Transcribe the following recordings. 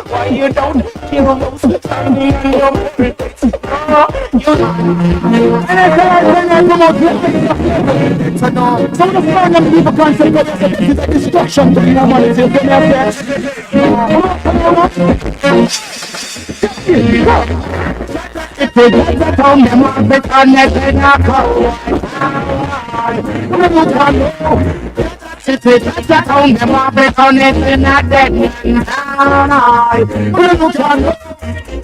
Why you don't kill those standing in your merits? So no, some of the foreign people can't say that it's a destruction to humanity.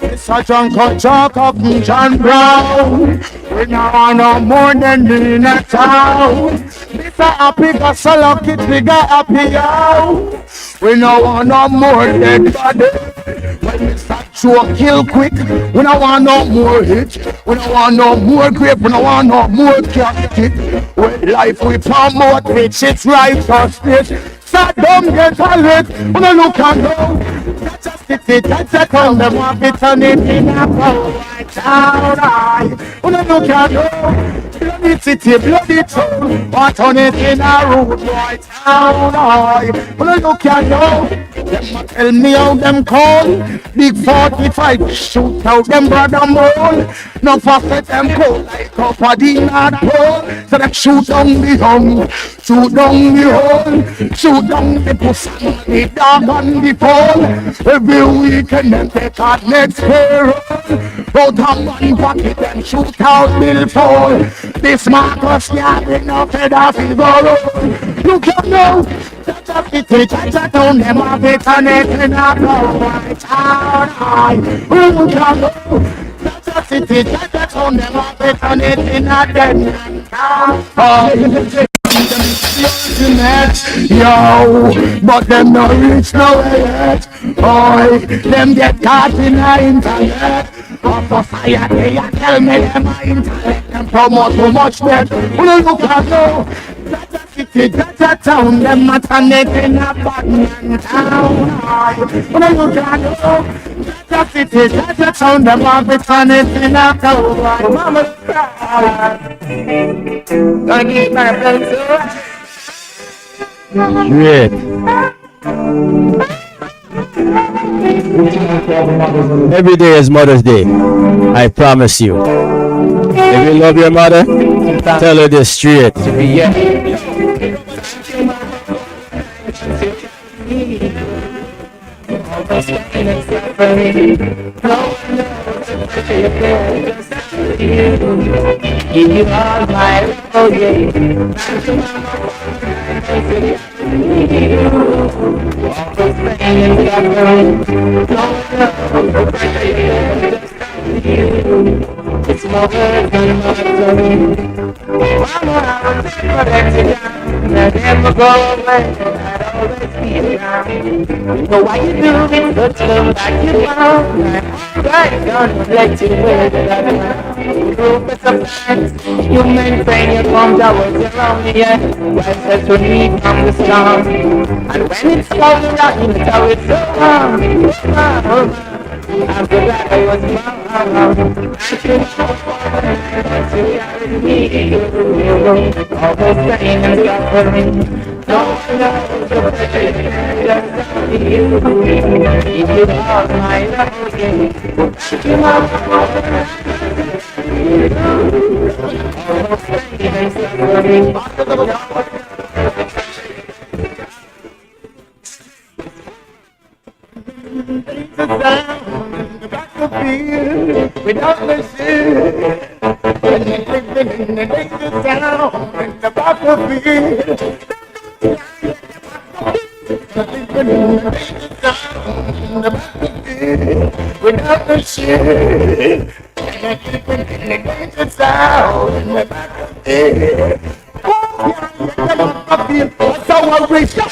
It's a drunken talk of John Brown. We now no more than in a town. Mr. Happy got so lucky, we got happy out. We no want no more dead body. When we start to kill quick, we don't want no more hit. We don't want no more grape, we don't want no more casket. With life we promote, which it's righteousness. Start dumb, get a lit, we don't look and go. That's just it, that's a town, them want it on it in a power. Alright, we don't look and go. Bloody city, bloody town, what on it in a road, right? Alright, we don't look and go. Them tell me how them call. Big 45 shoot out them brother mole. No fuss them cold like up a the North Pole. So them shoot down the hung, shoot down the hole, shoot down the pussy, the dog on the pole. Every weekend them take out next payroll. Out of one pocket them shoot out Bill Paul. This Marcus Yard no feather figure. You can know. That's a pity, that's a town, them have it on it in a blow right out. Who can know? That's a city, that's a town, them have it on it in a dead man town. Yo, but them no reach nowhere yet. Boy, them get caught in the internet. Of society, I tell me them a internet. Them promote too much dead. Who don't look at no? That's a city, that's a town. Them a turn it in a bad man town. Who don't look at no? That's a city, that's a town. Them a turn it in a town. Mama cry. Gonna keep my blood so. Shit. Every day is Mother's Day. I promise you. If you love your mother, tell her this straight. Give you all my love, oh yeah. It's more than my Mama, I was never down. I never go away. I'd always be around. But why you doing such love like you want? Right, gonna let you wear that Professor Fans, you maintain your palm towers around me, yeah. Why such relief from the storm? And when it's cold around you, how it's so warm. I'm so glad I was born. I should have me. All those pain and suffering. No one knows the pressure just only you. If you love my love again, you love all those pain and suffering. Without the shit, when you're living in the danger town, in the battlefield, living in the danger town, in the battlefield, without the shit, and you're living in the danger town, in the battlefield. feel. That's how I reach up.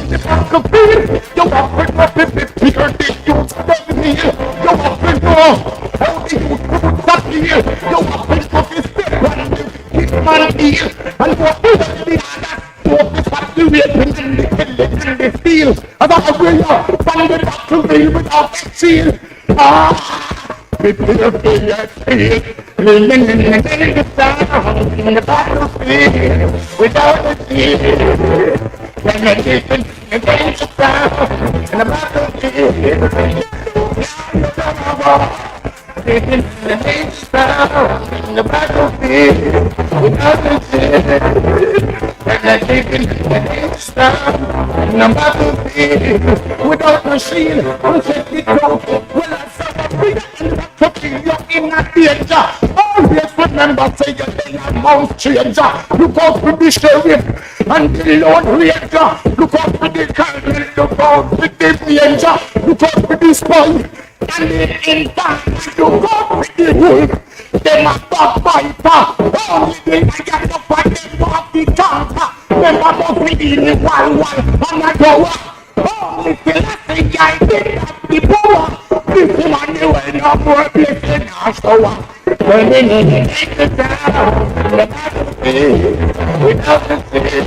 You have to feel. You have to up in the fear. The youth stay here. You have to know how the youth would stop here. You have to put this step on the keep man here. And what do the other? What is what you read in the steel? As I will from the back to me without seal. Prepare for your feet. Living in the sound in the battlefield without a fear. When you're living in the sound in the battlefield, living in the sound in the battlefield without a fear. When you're living in the sound in the battlefield without a shield, protect the ground. Well, I saw you're in a danger. Always remember, say you're in a mouth changer. Look out for the sheriff and the Lord Ranger. Look out for the colonel, look out for the ranger. Look out for the spy and the intern. Look out for the wolf. Them a backbiter. Only they get up and them walk the counter. Them a buffy in the wall and a door. Only till I say I did have the power. This man you ain't no more blessing or shower. Burning in the down, the battlefield, without the sea.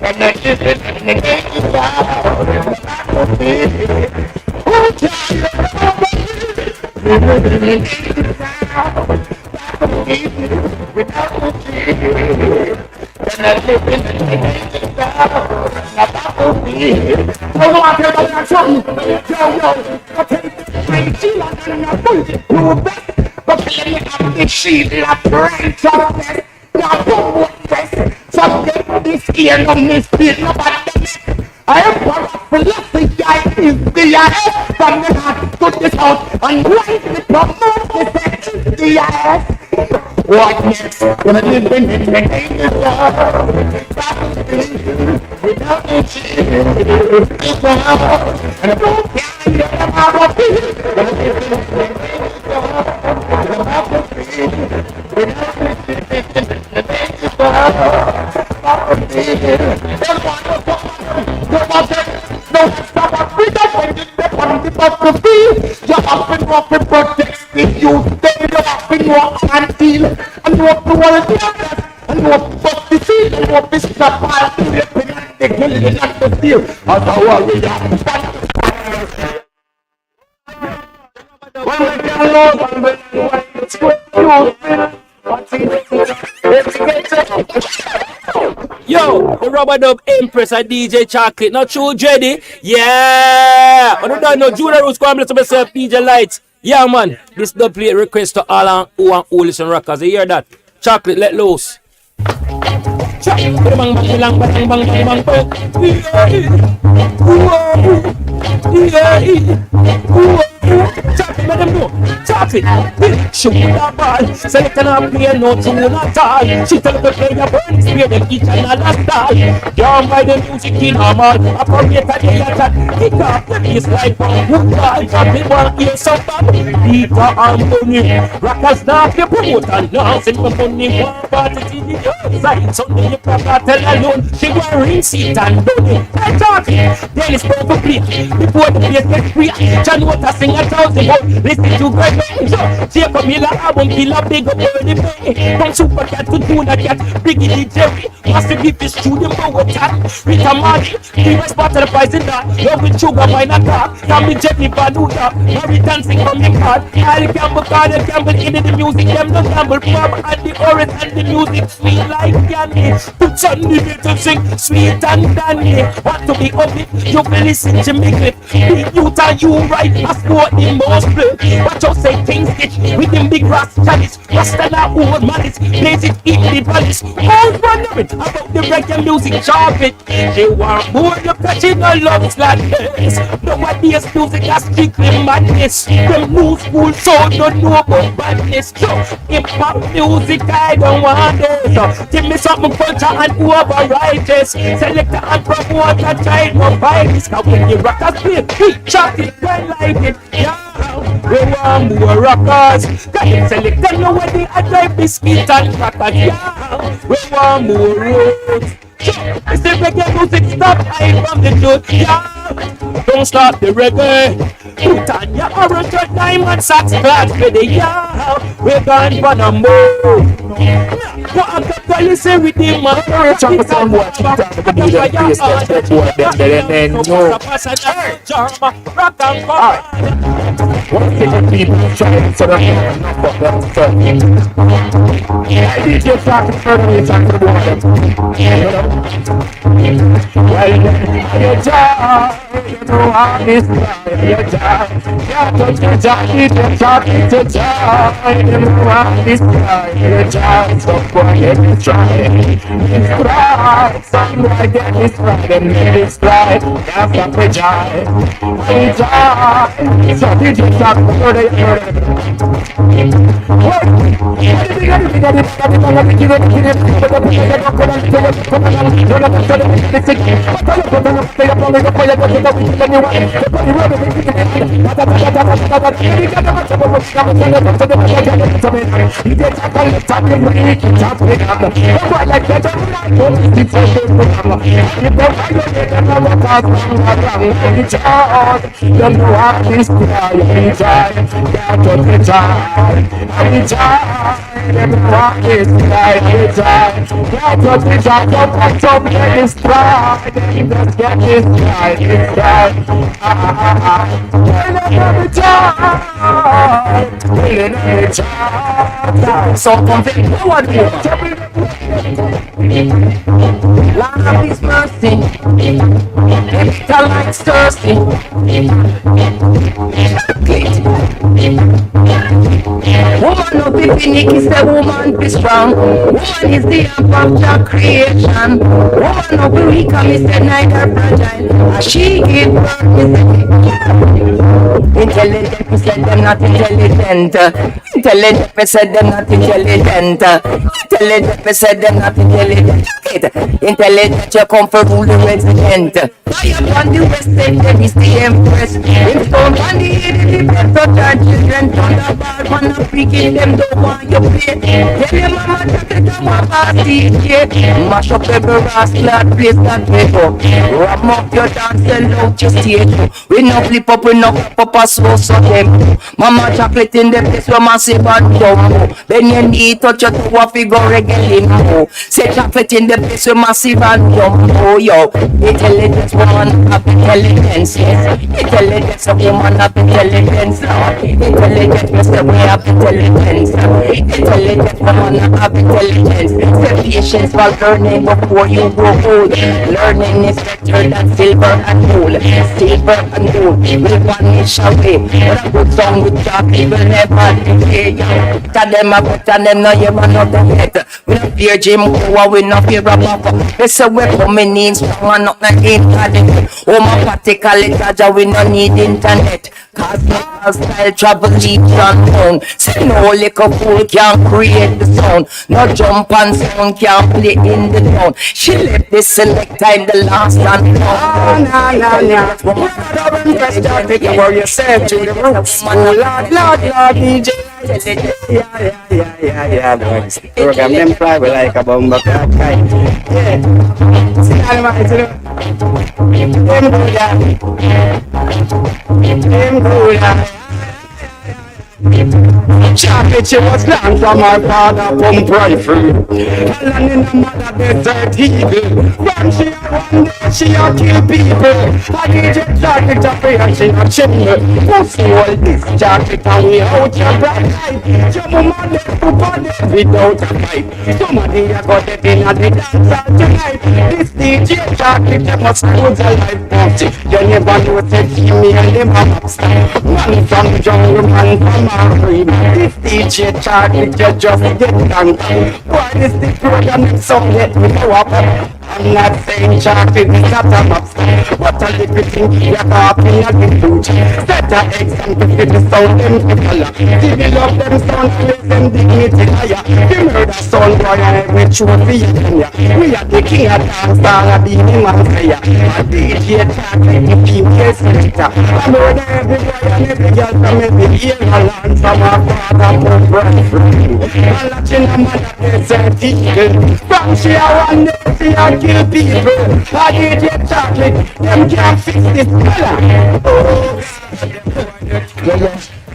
And the living in the down, the battlefield. Oh, living in the down, battlefield, without the sea. And the living in the down, the battlefield. Oh, I tell you about something. Yo, I tell you. Sheila and a bullet proof vest. But let me have the Sheila branch of vest. Now don't want vest. So get this ear on this beat about the neck. I have one philosophy I is the IS. From the heart to the south. And right the promote the sex the IS. What next? Gonna live in the name without the shield. And I don't care. Yo, the Rubber Dub Empress and DJ Chocolate, not true, Jedi? Yeah! I don't know, Judah Roots, come to myself, DJ Lights. Yeah, man, this dub play request to all and who listen rockers. You hear that? Chocolate, let loose. Chocolate, let them know. Chocolate, shoot that ball. Select and play no tune at all. She tell the player burn spear them each and all that style. Down by the music in normal. Appropriate at the attack. Kick off the bass like from football. Chocolate won't hear some bad. Peter and Bunny. Rockers now play promote and dance. And when Bunny one party to the outside. Sunday you can't tell alone. She go ring seat and Bunny. Hey Chocolate, then it's going to play. Before the place gets free. John Water sing 1,000 votes. Listen to great names. Jacob Miller album killer big up early pay. From Super Cat to Tuna Cat. Biggie D Jerry. Massive beef is true them go with that. Rita Marley. The best part of the price in that. Love with sugar wine and talk. Tommy Jenny Banuta. Mary dancing from the card. Ali Campbell Carter Campbell in the music. Them no gamble. Bob and the orange and the music. Sweet like candy. Put on the little sing. Sweet and dandy. Want to be of it. You will listen to me clip. Big youth and you right. I score the most play. Watch out say things stitch. With them big brass chalice. Rasta na old malice. Blaze it in the palace. Who's wondering about the reggae music Chocolate? They want more of catching a love like this. Nowadays music has strictly madness. Them new school sound don't know about badness. So hip hop music I don't want this. Give me something culture and override this. Selector and promote and try to fight this. Cause when you rock a beat, Chocolate well like it. Yeah. We want more rockers. Got it selected now when they drive biscuit and crackers. Yeah, we want more roads. It's the reggae music stop high from the truth. Yeah, don't stop the reggae. Put on your orange diamond socks, clad for the yeah. We're gone for the move. What I got to listen with him, man. You're trying to tell me what you talk about the face that's what then no. Rock and roll. One thing that people try to sort of enough of them stuff. I need you talking further when you talk to well, your job, you know how this your job. You touch your job, you talk to job. You know how this your job. So boy, get this right. It's right. Some boy get this right and get this right. That's not the job. It's right. So you just talk further. So convict, what do you love is mercy, if the light's thirsty. Woman no be finicky, is the woman be strong. Woman is the amp of the creation. Woman no be weak, and is the neither fragile. As she give birth, intelligent, we said them not intelligent. Intelligent, we said them not intelligent. Intelligent, we said them not intelligent. Intelligent, you come for rule the resident. Fire on the west end, there is the empress. Brimstone on the head, the best of their children. Thunderbolt on the freaking, them don't want you play. Tell your mama that they don't want to DJ. Mash up every rascal, place that we go. Ram up your dance, sell out your stage. We no flip up, we no flip up a slow so them. Mama chocolate in the place where massive and jumbo. Then you need touch your toe off, you go reggae limbo. Say chocolate in the place where massive and jumbo, yo. Intelligence woman of intelligence, yes. Intelligence a woman of intelligence, intelligence Mr. way of intelligence. Intelligence woman of intelligence. Say patience while learning before you grow old. Learning is better than silver and gold. Silver and gold will vanish away, but a good song with job will never decay. Tell them about them, now you run out of head. We don't fear Jim Crow, we don't fear Rabba. They say we're coming in strong and not like internet. Homopathically, Jaja, we don't need internet. Cause style travel leaps unknown. Say no liquor fool can't create the sound. No jump and sound can't play in the town. She left this select time the last and nah. We're impressed out with the word you said to the roots. Lord, DJ. Yeah, boys. Program them fly we like a bomb kite. Yeah. See how much you know. Them do that. Chocolate she was learned from her father pump rifle. And in the mother desert eagle. From she a one day she a kill people. I DJ chocolate a pray and she a chill. Pussy all this chocolate and we out your bright light. Your mama left to punish without a fight. Somebody a got it in a the dance tonight. This DJ chocolate you must lose a life party. You never know said me and them a mobster. Man from jungle, man from Marine. This DJ chocolate you just get done. Why is the program so let me go up? I'm not saying chocolate is not a mobster, but a little thing you're talking a good set a example for the sound them to follow. Develop them sound, raise them dignity higher. The murder sound boy and every true for you Kenya. We are the king of dance, star of the human slayer. A DJ chocolate, the female selector. I murder every boy and every girl from every year. I learn from a father, my brother. I'm watching a mother, they say people. From she a one day, she a kill people. I DJ chocolate, them can't fix this color.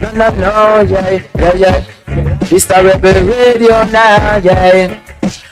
No, yeah. It's the Rebel Radio now, yeah.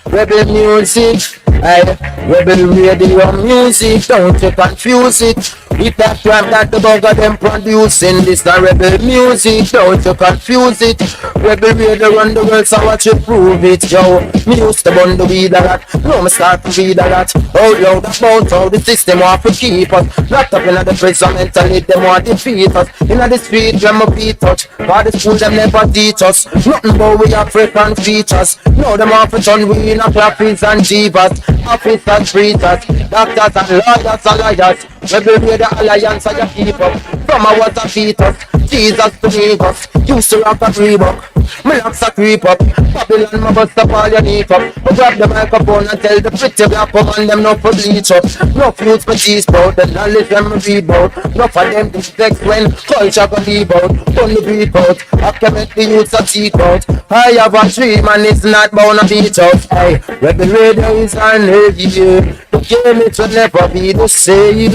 Rebel music, Rebel Radio music, don't you confuse it. With that crap that the bugger them producing, this the Rebel music, don't you confuse it. Rebel Radio run the world, so watch you prove it, yo. Me used to bun the weed a lot, now me start to read a lot. Out loud about how the system want to keep us. Locked up in the prison mentally, them want to defeat us. In the street, them a beat touch, for the school them never teach us. Nothing but we African features. Now them off a ton, we in a clappies and divas. Officers, preachers, doctors and lawyers and liars. Rebel Radio Alliance and your keep up. From I was a fetus, Jesus to me us. Used to rock a Reebok, me locks a creep up. Babylon my bust up all your knee up. I grab the microphone and tell the pretty black woman them no for bleach up. No feuds my G's bout, the knowledge them read bout. No for them to vex when culture go leave out. Turn the beat out, I can make the youths a seek out. I have a dream and it's not bound to beat out. Hey, Rebel Radio is an heavy. The game it will never be the same.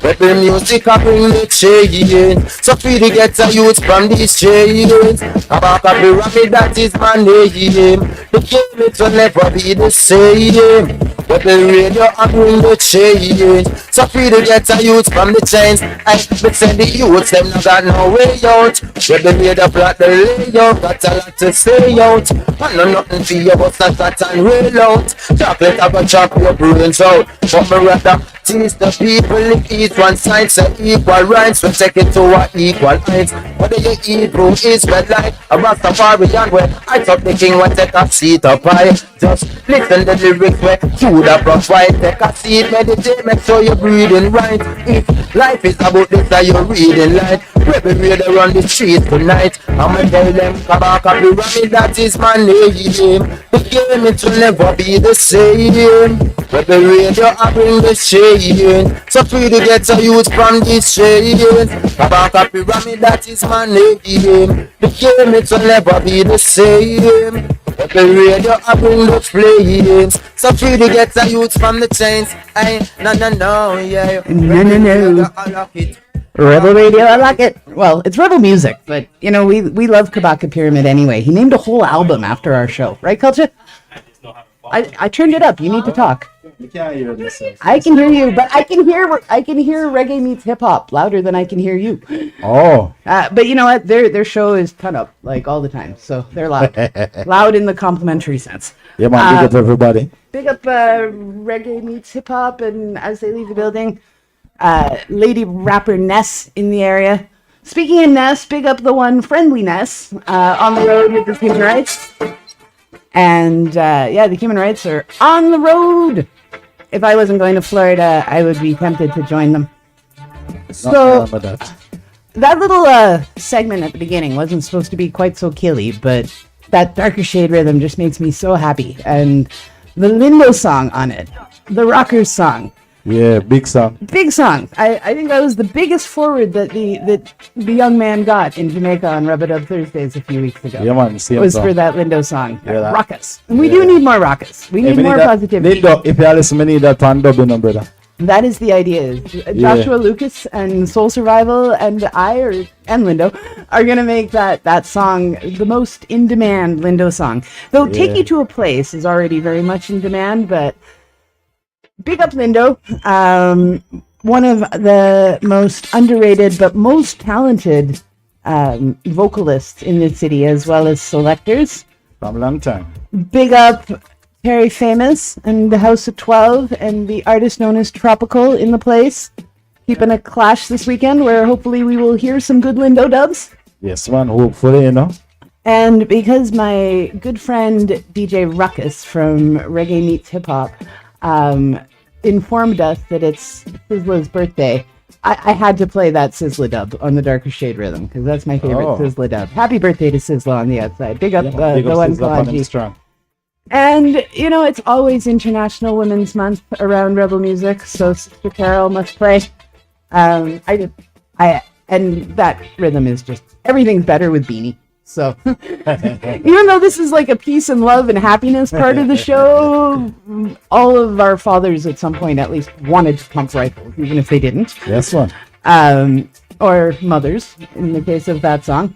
Rebel music I bring the change. So free to get a youth from these chains. About a pyramid that is my name. The game it will never be the same. Rebel Radio I bring the change. So free to get a youth from the chains. I send the youths them not got no way out. Rebel Radio plot the layout. Got a lot to say out. I know nothing for you but that and rail out. Chocolate I go chop your brains out. But me rather teach the people if each one side say equal rights. We take it to a equal heights. Whether you Hebrew, Israelite, a Rastafarian way, I thought the king would take a seat up high. Just listen the lyrics where Judah provide. Take a seat, meditate, make sure you're breathing right. If life is about this, that you're reading light. Rebel Radio run the streets tonight. I'ma tell them, Kabaka Pyramid, that is my name. The game it will never be the same. Rebel Radio I bring the change. So free to get a youth from this chains. Kabaka Pyramid, that is my name. The game it will never be the same. Rebel Radio I bring the flames. So free to get a youth from the chains. No, yeah. No. Rebel Radio, I like it. Well, it's Rebel music, but you know, we love Kabaka Pyramid anyway. He named a whole album after our show, right, Culture? I turned it up. You need to talk. You can't hear this. I can hear you, but I can hear Reggae Meets Hip Hop louder than I can hear you. Oh. But you know what? Their show is ton up like all the time, so they're loud, loud in the complimentary sense. Yeah, man. Big up everybody. Big up Reggae Meets Hip Hop, and as they leave the building, lady rapper Ness in the area. Speaking of Ness, big up the one friendly Ness on the road with the human rights. And yeah, the human rights are on the road. If I wasn't going to Florida, I would be tempted to join them. So that little segment at the beginning wasn't supposed to be quite so killy, but that Darker Shade rhythm just makes me so happy. And the Lindo song on it, the Rockers song. Yeah, big song. Big song. I think that was the biggest forward that the young man got in Jamaica on Rub It Up Thursdays a few weeks ago. Yeah, man. Same was song. for that Lindo song. Yeah, Raucous. And we do need more raucous. We need more positivity. Lindo, if you listen, we need that on dubbing, brother. That is the idea. Joshua Lucas and Soul Survival and and Lindo are gonna make that song the most in demand Lindo song. Though Take You to a Place is already very much in demand, but big up Lindo, one of the most underrated but most talented vocalists in the city, as well as selectors. From a long time. Big up Terry Famous and the House of 12 and the artist known as Tropical in the place. Keeping a clash this weekend where hopefully we will hear some good Lindo dubs. Yes, man. Hopefully, you know. And because my good friend DJ Ruckus from Reggae Meets Hip Hop informed us that it's Sizzla's birthday, I had to play that Sizzla dub on the Darker Shade rhythm because that's my favorite Oh. Sizzla dub. Happy birthday to Sizzla on the outside. Big up Big the up one Sizzla upon him Kalanji. strong. And, you know, it's always International Women's Month around Rebel Music, so Sister Carol must play. And that rhythm is just, everything's better with Beanie. So, even though this is like a peace and love and happiness part of the show, all of our fathers at some point at least wanted to pump rifles, even if they didn't. Yes, one. Or mothers, in the case of that song.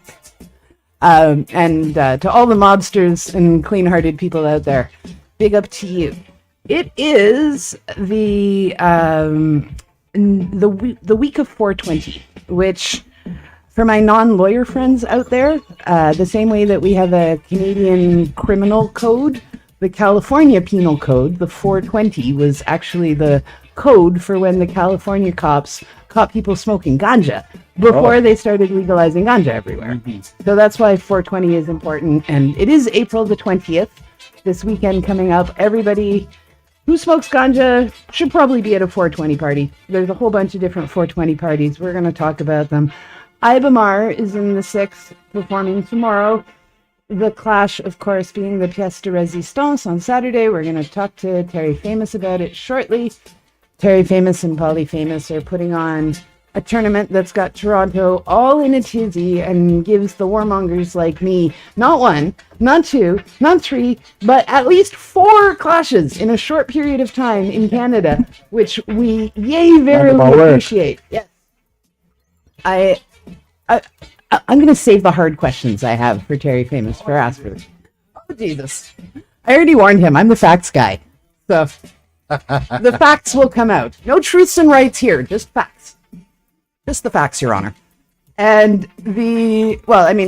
And to all the mobsters and clean-hearted people out there, big up to you. It is the week of 420, which, for my non-lawyer friends out there, the same way that we have a Canadian criminal code, the California Penal Code, the 420, was actually the code for when the California cops caught people smoking ganja before they started legalizing ganja everywhere. So that's why 420 is important. And it is April the 20th, this weekend coming up. Everybody who smokes ganja should probably be at a 420 party. There's a whole bunch of different 420 parties. We're going to talk about them. Ibamar is in the 6th, performing tomorrow. The Clash, of course, being the pièce de résistance on Saturday. We're going to talk to Terry Famous about it shortly. Terry Famous and Polly Famous are putting on a tournament that's got Toronto all in a tizzy and gives the warmongers like me not one, not two, not three, but at least 4 clashes in a short period of time in Canada, which we very appreciate. Yes. I'm going to save the hard questions I have for Terry Famous for Asper. Oh, Jesus. I already warned him. I'm the facts guy. So the facts will come out. No truths and rights here, just facts. Just the facts, Your Honor. And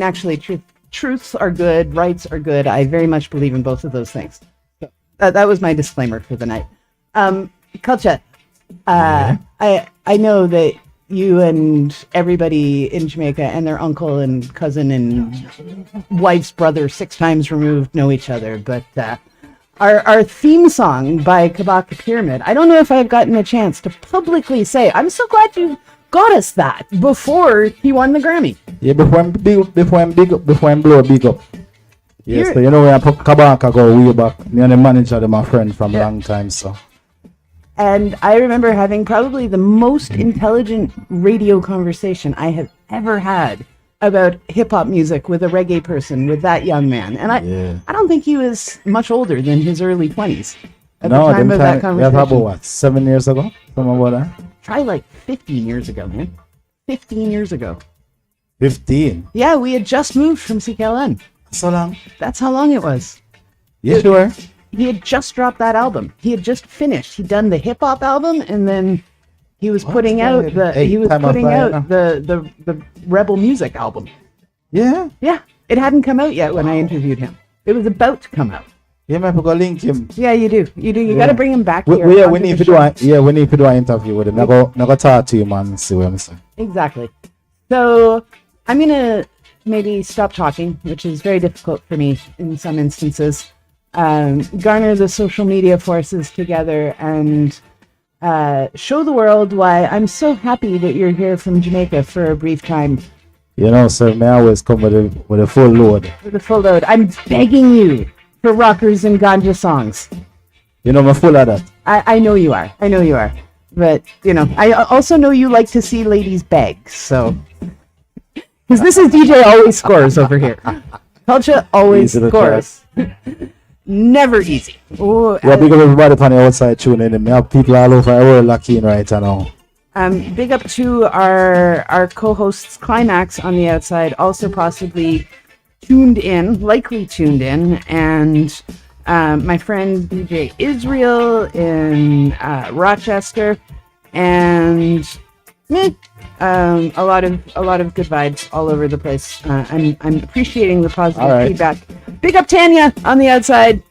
actually, truths are good, rights are good. I very much believe in both of those things. So that was my disclaimer for the night. Culture, I know that you and everybody in Jamaica and their uncle and cousin and wife's brother 6 times removed know each other, but our theme song by Kabaka Pyramid, I don't know if I've gotten a chance to publicly say, I'm so glad you got us that before he won the Grammy. Yeah, before I'm blow a big up. Yes, so you know where Kabaka go way back. Me and the manager, my friend from a long time, so. And I remember having probably the most intelligent radio conversation I have ever had about hip-hop music with a reggae person, with that young man. And I don't think he was much older than his early 20s at the time of that conversation. That's about what, 7 years ago? Something about that? Try like 15 years ago, man. 15 years ago. 15? Yeah, we had just moved from CKLN. So long? That's how long it was. You sure? He had just dropped that album. He had just finished. He'd done the hip hop album, and then he was putting out the Rebel Music album. Yeah? Yeah, it hadn't come out yet when I interviewed him. It was about to come out. Yeah, man, we gotta link him. Yeah, you do. You gotta bring him back here. We need to do an interview with him. Now go talk to him and see what I'm saying. Exactly. So I'm gonna maybe stop talking, which is very difficult for me in some instances. Garner the social media forces together and show the world why I'm so happy that you're here from Jamaica for a brief time. You know, sir, may I always come with a full load. With a full load. I'm begging you for rockers and ganja songs. You know, I'm full of that. I know you are. I know you are. But, you know, I also know you like to see ladies beg, so. Because this is DJ Always Scores over here. Culture always scores. Never easy. Ooh, yeah, big up everybody on the outside tuning in. We have people all over the world locking in right now. Big up to our co-hosts Climax on the outside, also possibly likely tuned in, and my friend DJ Israel in Rochester, and a lot of good vibes all over the place. I'm appreciating the positive feedback. Big up Tanya on the outside.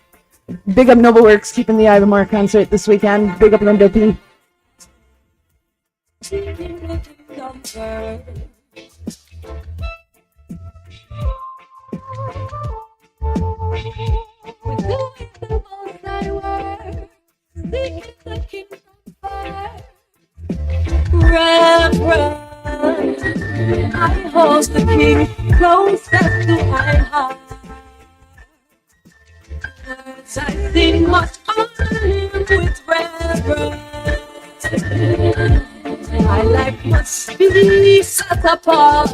Big up Noble Works keeping the Ivamore concert this weekend. Big up Lindo P. seeking the kingdom first. Reverend, I hold the king closest to my heart. Words I sing must honor him with reverence. My life must be set apart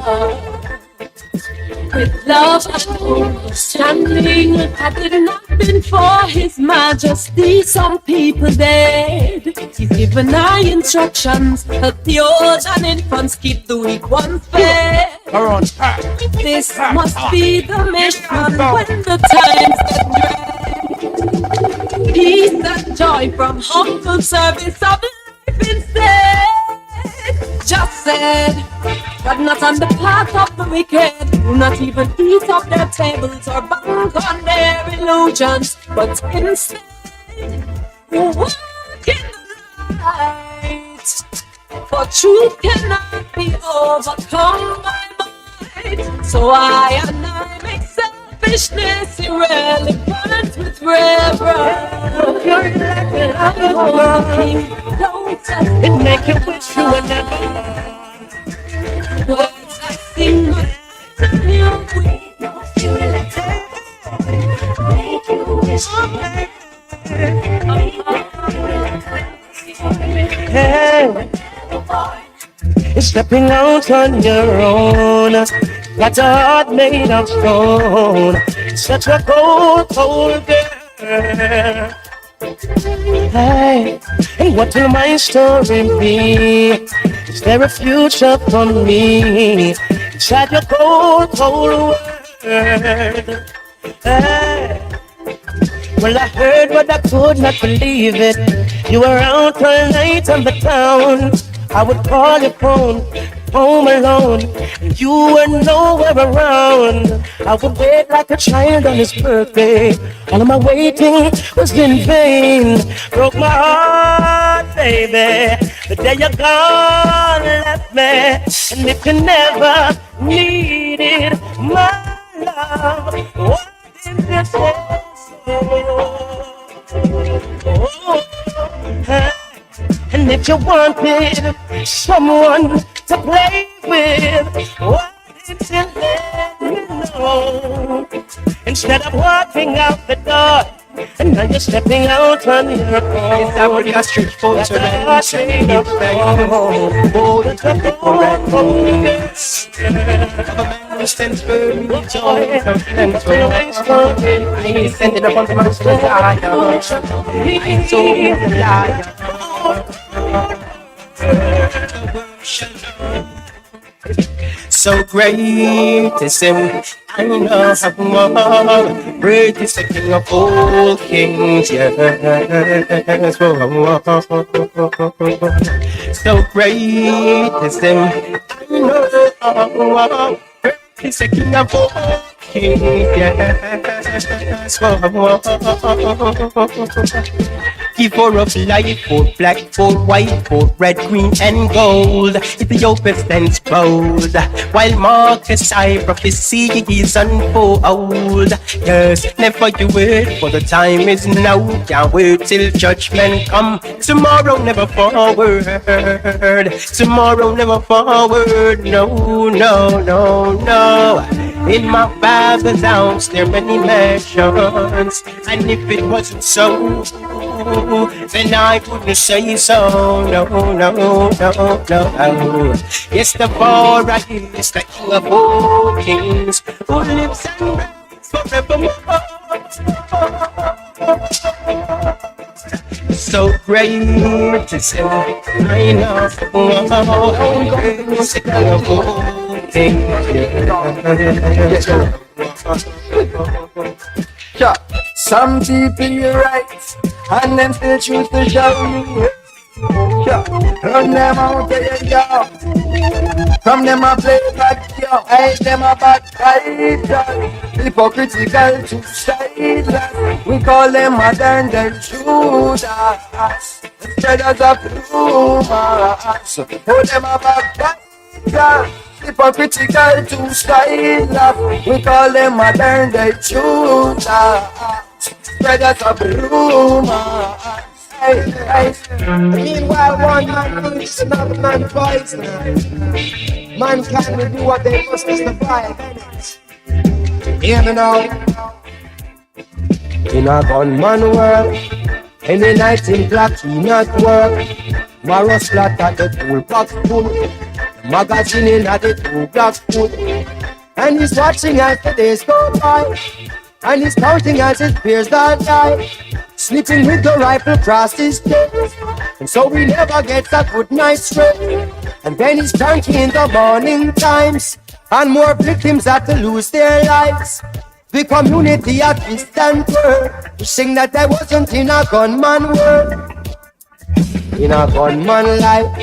with love and understanding. Had it not been for His Majesty, some people dead. He's given our instructions, help the old and infants, keep the weak ones fed. This must be the mission when the times get dread. Peace and joy from humble service of life instead. Just said, but not on the path of the wicked. Do not even eat off their tables or bank on their illusions, but instead walk in the light. For truth cannot be overcome by might. So I and I make selfishness irrelevant with reverence. You're like an apple. It make you wish you were never. Words I sing must turn your way. You like that. Make you wish you were. Hey, stepping out on your own. Got a heart made of stone. Such a cold, cold girl. Hey, and what will my story be? Is there a future for me? Inside your cold, cold world. Hey. Well, I heard but I could not believe it. You were out all night on the town. I would call your phone, home alone, and you were nowhere around. I would wait like a child on his birthday. All of my waiting was in vain. Broke my heart, baby, the day you're gone left me. And if you never needed my love, what did you say? And if you wanted someone to play with, why did you let me know? Instead of walking out the door, and now you're stepping out on your own. It's that pretty straightforward to stand for me, joy, and I ain't sending up on my desire. I ain't so liar. So great is Him, I know how great is the King of all kings, yes. So great is Him, I know how great is the King of all kings, yes. Giver of life, both black, both white, both red, green, and gold. Ethiopia stands bold, while Marcus I prophecy is unfold. Yes, never you wait, for the time is now. Can't wait till judgment come. Tomorrow never forward. Tomorrow never forward. No, no, no, no. In my Father's house there are many mansions, and if it wasn't so, then I wouldn't say so. No, no, no, no. Yes, the Father is the King of all kings, who lives and reigns forevermore. So great is Him, I know. Great is the King of all kings. Yeah. Some people you're right, and them still choose to show you. Yeah. Run them out of your job. From them I play back, yo. Hate them a bad fighter. Hypocritical to sideless. We call them modern day Judas. Spreaders of rumors. Hold them a bad fighter. Hypocritical to style. We call them modern day Judas. Spreaders of rumors. Meanwhile, one man is another man poison. Mankind will do what they must to survive. Hear me now. In a gunman world, any night in black he not work. Marrow slot at the tool box full, magazine in at the tool box full. And he's watching as the days go by, and he's counting as his peers that die. Sleeping with the rifle across his chest, and so he never gets a good night's rest. And then he's cranky in the morning times, and more victims had to lose their lives. The community at distant world, wishing that I wasn't in a gunman world. In a gunman life,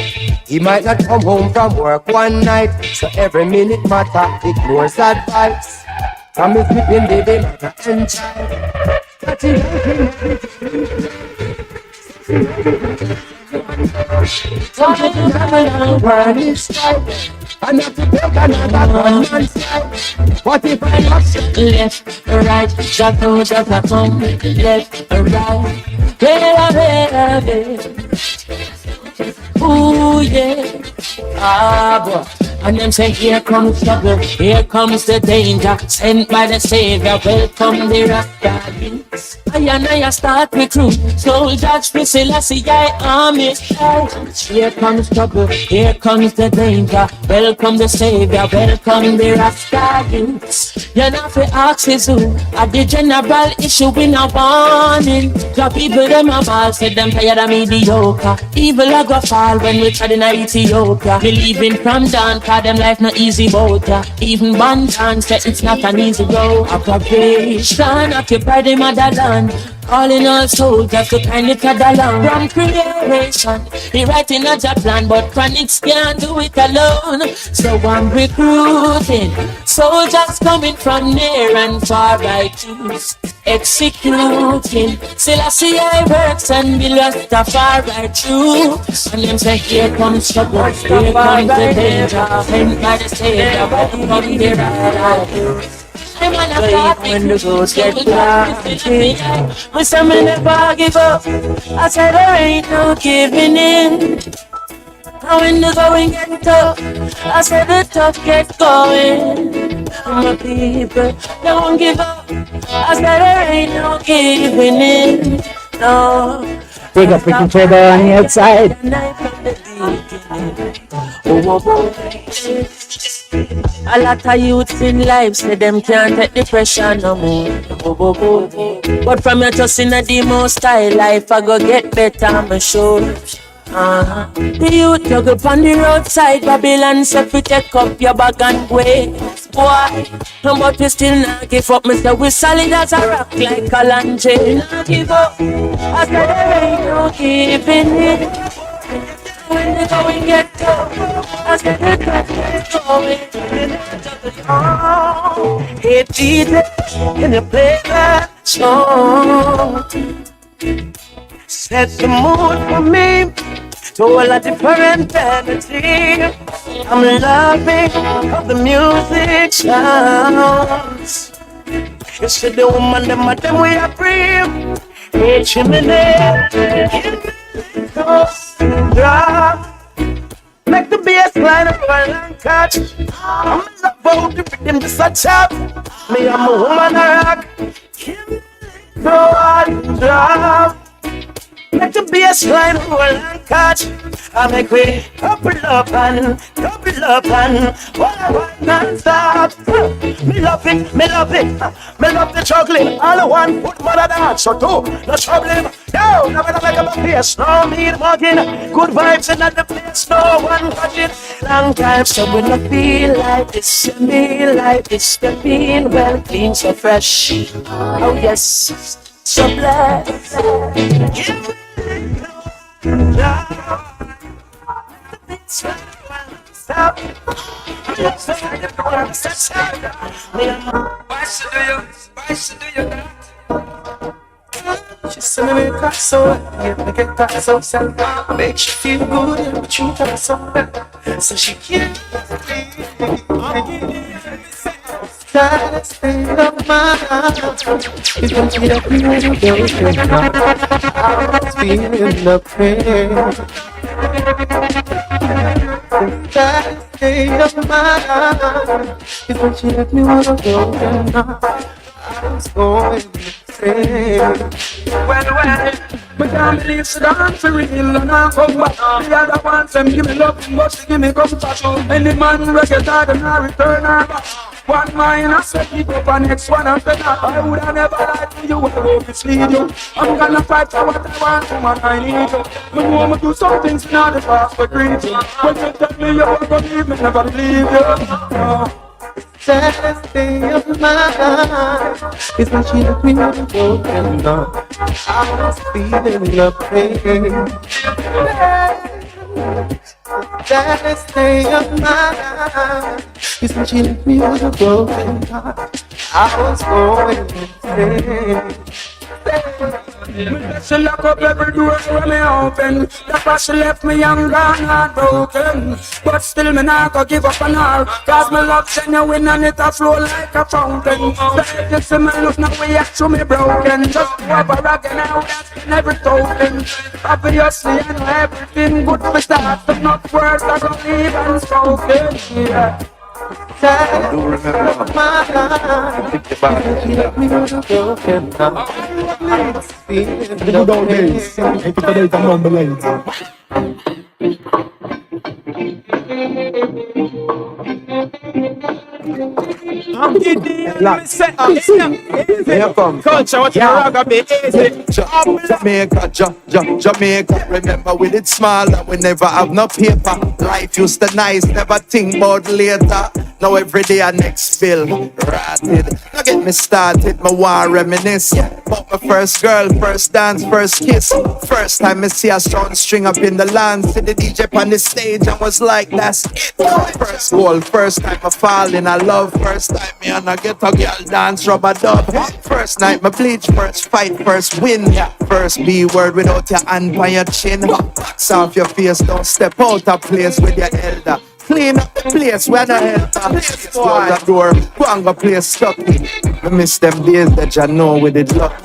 he might not come home from work one night, so every minute matter ignores advice. From his whipping baby mother and child. I'm not to take another gunman's life. What if I lost Left, right, shut out, come. Left, right, ooh yeah, ah boy. And them say here comes trouble, here comes the danger, sent by the Savior, welcome the Rastafarians. I and I start recruit, soldiers for Selassie, army. Here comes trouble, here comes the danger, welcome the Savior, welcome the Rastafarians. You're not for axes who, at the general issue in a warning. The people them a ball, said them tired of mediocre. Evil a go fall when we tried in Ethiopia. Believing from down, cause them life not easy boat ya. Even Bantan said it's not an easy road. Occupation, occupy the motherland. Calling all soldiers to kindly tread along. From creation, he writing a job plan, but chronics can't do it alone. So I'm recruiting soldiers coming from near and far by choose. Executing Selassie I works and be lost a far right through. And them say here comes trouble, here comes the danger, sent by the Savior, welcome the right. When the ghosts get planted, we say me never give up. I said there ain't no giving in. And when the going get tough, I said the tough get going. My people don't give up. I said there ain't no giving in. No. Take up with each other on the outside. A lot of youths in life say them can't take the pressure no more. But from your trust in the most high life, I go get better, I'm sure. The youth juggle on the roadside, Babylon said we take up your bag and wait. Boy, but we still not give up, Mr. We solid as a rock like a Kalanje. Not give up, I said there ain't no giving in. When the going get tough, I said the tough get going. It's easy in the play that song. Set the mood for me to all a different energy. I'm loving of the music sounds. You see the woman, them we are free. Hey, chimney, drop. Make the bass line roll and catch. I'm in love with the rhythm just a chop. Me, I'm a woman, I rock. Go on, drop. Make the bass line roll and catch. I make we couple up and what I want non-stop. Me love it, me love the juggling. All I want put mother dance, so too, no trouble. No, never make up a face, no need mugging. Good vibes in the place, no one watching. Long time, so when I feel like this, me like this, the being well clean, so fresh. Oh yes, so blessed. Stop. Why should do you that? She said me make her so wet, make her so sad. Make she feel good and treat her so bad. So she can't saddest thing of my life is when she left me with a broken heart. I was feeling the pain. The saddest thing of my life is when she left me with a broken heart. I was going insane. Well, but can't believe she done for real and I come back. The other ones them give me love, but she give me comfort. Any man reggae dog and I return her back. One mine I said keep up and next one after that. I would have never lied to you, I will mislead you. I'm gonna fight for what I want, woman, I need you. Me know me do some things now the past for greedy. When you tell me you won't believe me, never believe you. Saddest thing of my life is when she left me with a broken heart. I was feeling the pain. Saddest thing of my life is when she left me with a broken heart. I was going insane. She lock up every door when me open. That's why she left me young and heartbroken. But still me not go give up on her, cause my love genuine and it a flow like a fountain. So if you see me look now we actually me broken. Just go up a rag and now that's been every token. Obviously I know everything good for start, but not words that don't even spoken. Yeah. I do remember my life. She left me with a broken heart. I was feeling the pain. Here come culture, what you rock be easy. Jamaica. Remember we did small and we never have no paper. Life used to nice, never think about later. Now every day a next bill, rotted. Now get me started, my war reminisce. About my first girl, first dance, first kiss. First time I see a strong string up in the land. See the DJ on the stage and was like, that's it. First goal, first time I fall in love. First time me and I get a girl dance, rubber dub. First night my bleach, first fight, first win. First B word without your hand on your chin. Box off your face, don't step out of place with your elder. Clean up the place where the hell close the door, go and go play stuck. I miss them days that you know with it luck.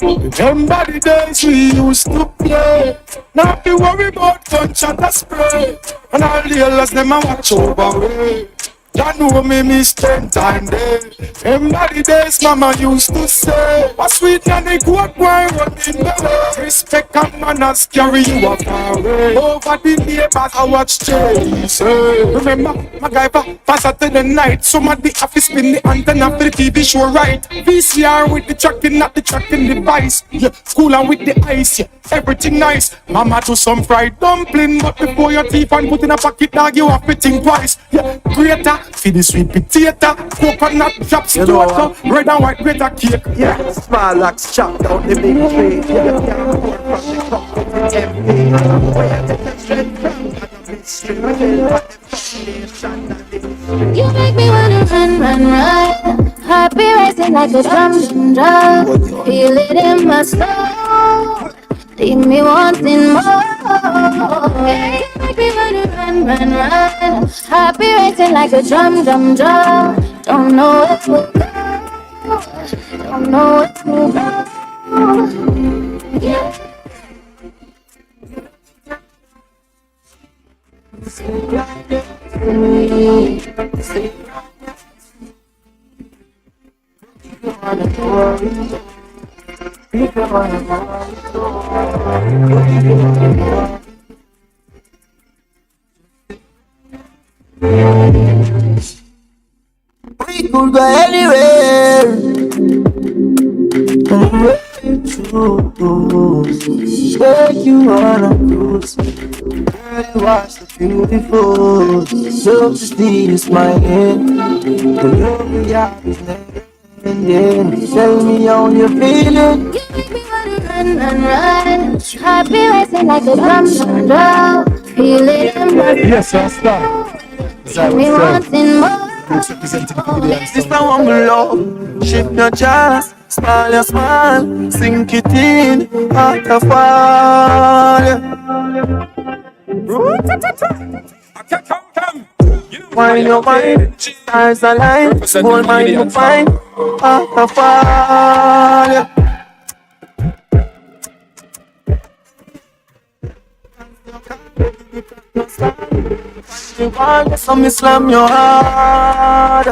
Remember the days we used to play. Now be worry about gunshot and spray. And all the others them a watch over way. You know me spend time there. Remember the days mama used to say, what's sweet and they go up why running belly. Respect and manners carry you up far away. Over the neighbors I watch change. Remember my guy pass out in the night. Some of the office spin the antenna for the TV show right. VCR with the tracking, not the tracking device. Yeah, school and with the ice, yeah, everything nice. Mama do some fried dumpling, but before your teeth and put in a pocket dog you have to think twice. Yeah, greater. Feed the sweet potato, coconut chops, tomato, red and white greater cake. Yeah, small axe chop down the big tree. Yeah, you can't pour from the cup to the empty. Where you take the straight from the big street. You make me wanna run, run, run. Happy racing like a drum, drum. Feel it in my soul. Leave me wanting more. Yeah, you make me wanna run, run, run. Happy racing like a drum, drum, drum. Don't know where to go. Don't know where to go. Yeah. We could go anywhere. Take you on a cruise. Girl, you are so beautiful. Love to see you smiling. The love we have is never ending. Tell me how you're feeling. You make me wanna run, run, run. Happy racing like a drum, drum, drum. Feel it in my soul. Yes, I stop. Me wanting more. This now I'm love. Shift your jaw. Smile your smile. Sink it in. Waterfall. Come. You know Wine your mind, stars align, whole mind you find. Waterfall. You want some Islam, your heart.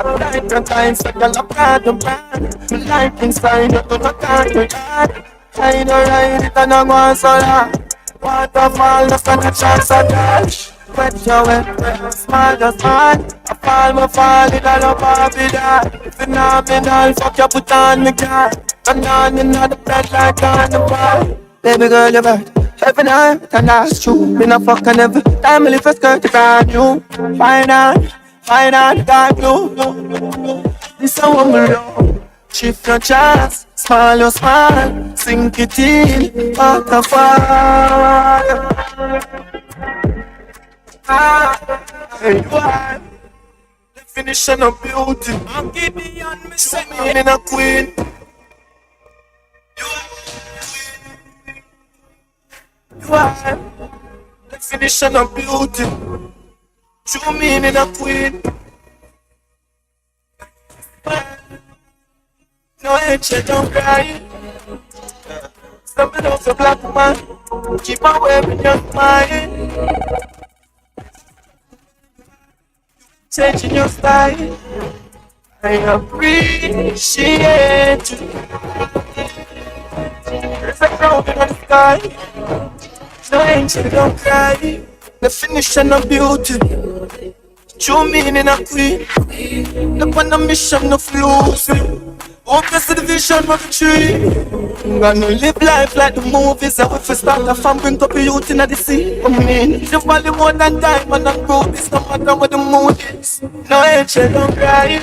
Light and time, second of God, the man. Life inside, you don't can't be God. I don't ride it and I want so long. Waterfall, no stand a chance at all. Wet your wet, small just man. I fall, it all up off it all. Phenomenal, fuck you, put on me car. Turn on in the blood like on the wall. Baby girl, you're bad. Every night, and that's true. Been a fuck and every time I lift a skirt, it's brand new. Fine on, dark blue. This a woman love. Shift your chance, smile your smile. Sink it in, waterfall. Hey, you are definition of beauty. I'm giving on me, say me in a queen. You are definition of beauty. True meaning a queen. No hatred, don't cry. Stop it off the black man. Keep away with your mind. Changing your style. I appreciate you. There's a crowd in the sky. No angel, don't cry. Definition of beauty. True meaning a queen. Look on the mission of losing. Focus to the vision of the tree. Gonna live life like the movies. And if we start a farm, bring up a youth in the sea. I mean, the value more than diamond and gold. It's no matter what the mood is. No hatred, don't cry.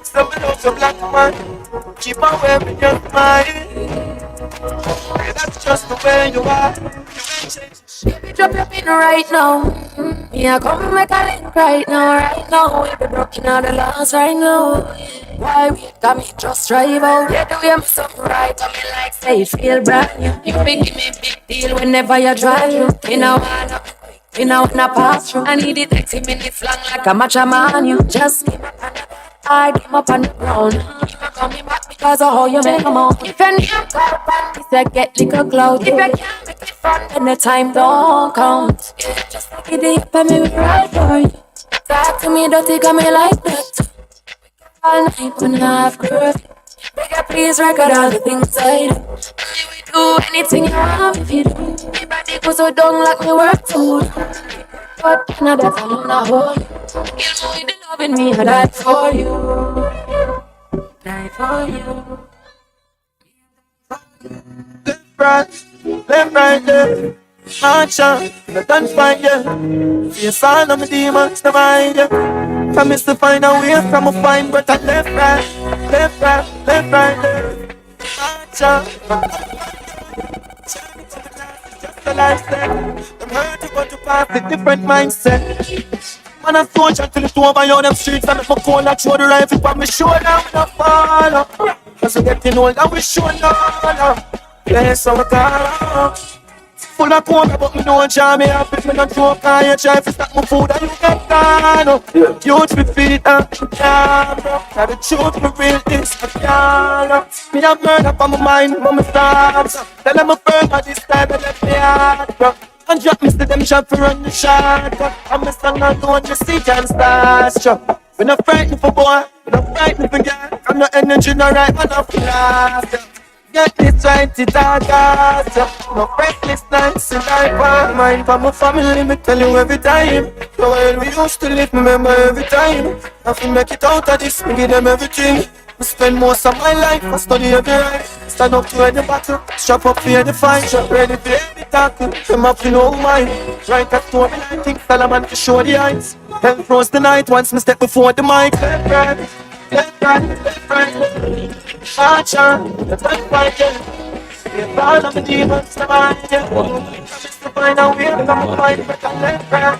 Stop it off the black man. Keep away with your mind. That's just the way you are. Baby, drop your pin right now. Yeah, come make a link right now. We be broken all the laws right now. Why wait, got me just drive out. Yeah, do you something right? I mean, like, say it feel brand new. You be give me big deal whenever you drive through. Me now wanna pass through. I need it 30 minutes long like a matcha man. You just give up on the I give up on the ground. Keep on coming back because of how you make them out. If your name go up and this I get little cloud. If you can't make it fun, then the time don't count. Yeah, just take it deep and me right for you. Talk to me, don't take me like that. All night when I have curfew. Bigger please record all the things I do. And we do anything you want if you do. My body goes so down like me work too. But now that's all on a hold. Kill me with the love in me, I die for you. Die for you. Left, right, left. March on, the done find you. See a sign of my demons to mind you. Promise to find a way from a fine, but I left, right, left. March on, just a lifestyle. I'm hurt to go to pass a different mindset. Man, I'm soldier till it's over on them streets. And if I call that show the rifle on me shoulder, I'm gonna fall. As we getting older, we show no. Place on the car. Full of coke, but me don't jam me up. If me not joke, I ain't try to stop my food and you get gone. Youth me feet and can't bro. Now the truth me real this, I can't. Me have murder on my mind, mama starts. Tell them I burn at this time and let me out, bro. And drop me to them shot for run the shot. I'm a song alone, you see can start. We're not frightened for boy, we're not frightened for girl. I'm not energy, no right, man, I'm fast. Get this right, it's all gas. No reckless nights in life, mine for my family, me tell you every time. The way we used to live, remember every time. I feel make it out of this, me give them everything. I spend most of my life, I study every right. Stand up to any battle, strap up for any fight. Strap ready for any tackle, them up to know mine. Right at 2 I think Salaman to show the heights. Hell froze the night, once me step before the mic. Left, right. March on, that's my fight, yeah. We're proud of the demons to mind, yeah. Promise to find out where to come find, but I'm left, right.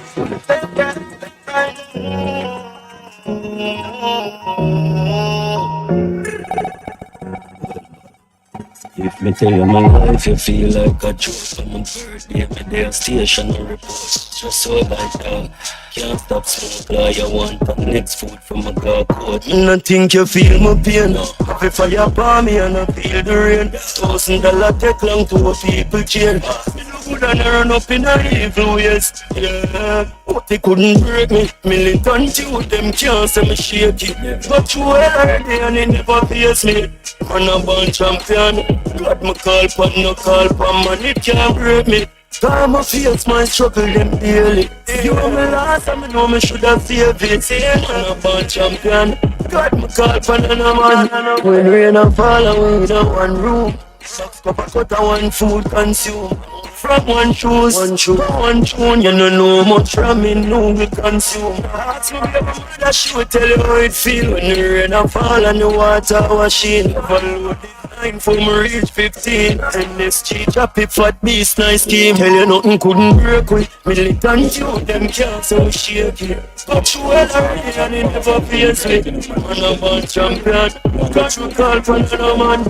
If me tell you my life, you feel like a joke. On my birthday, me there station on report. Just so like that. Can't stop smoke like you want the next food from a God coat. Me not think you feel my pain. If a fire upon me and I feel the rain. $1,000 take long to a people chain. Me no good and I run up in a evil ways. Yeah, but they couldn't break me. Militant youth, them can't say me shaky. But you already and they never face me. Man a born champion. God me call pan, no call pan. Man it can't break me. Time I face my struggle them daily. You were my last and I know me should have saved it. Man a born champion. God me call pan and a man. When rain and fall away in a one room. Socks cup a cut and one food consume. From one shoes, one tune, you don't know much from me, no we consume. Ask me baby mother, she will tell you how it feel when the rain a fall and the water washing. Never load this 9 for me reach 15. And this cheat drop it fat beast nice scheme. Tell you nothing couldn't break with. Militant you, them can't say we shake it. But you well already and it never face me. Man a born champion, got me call for another man.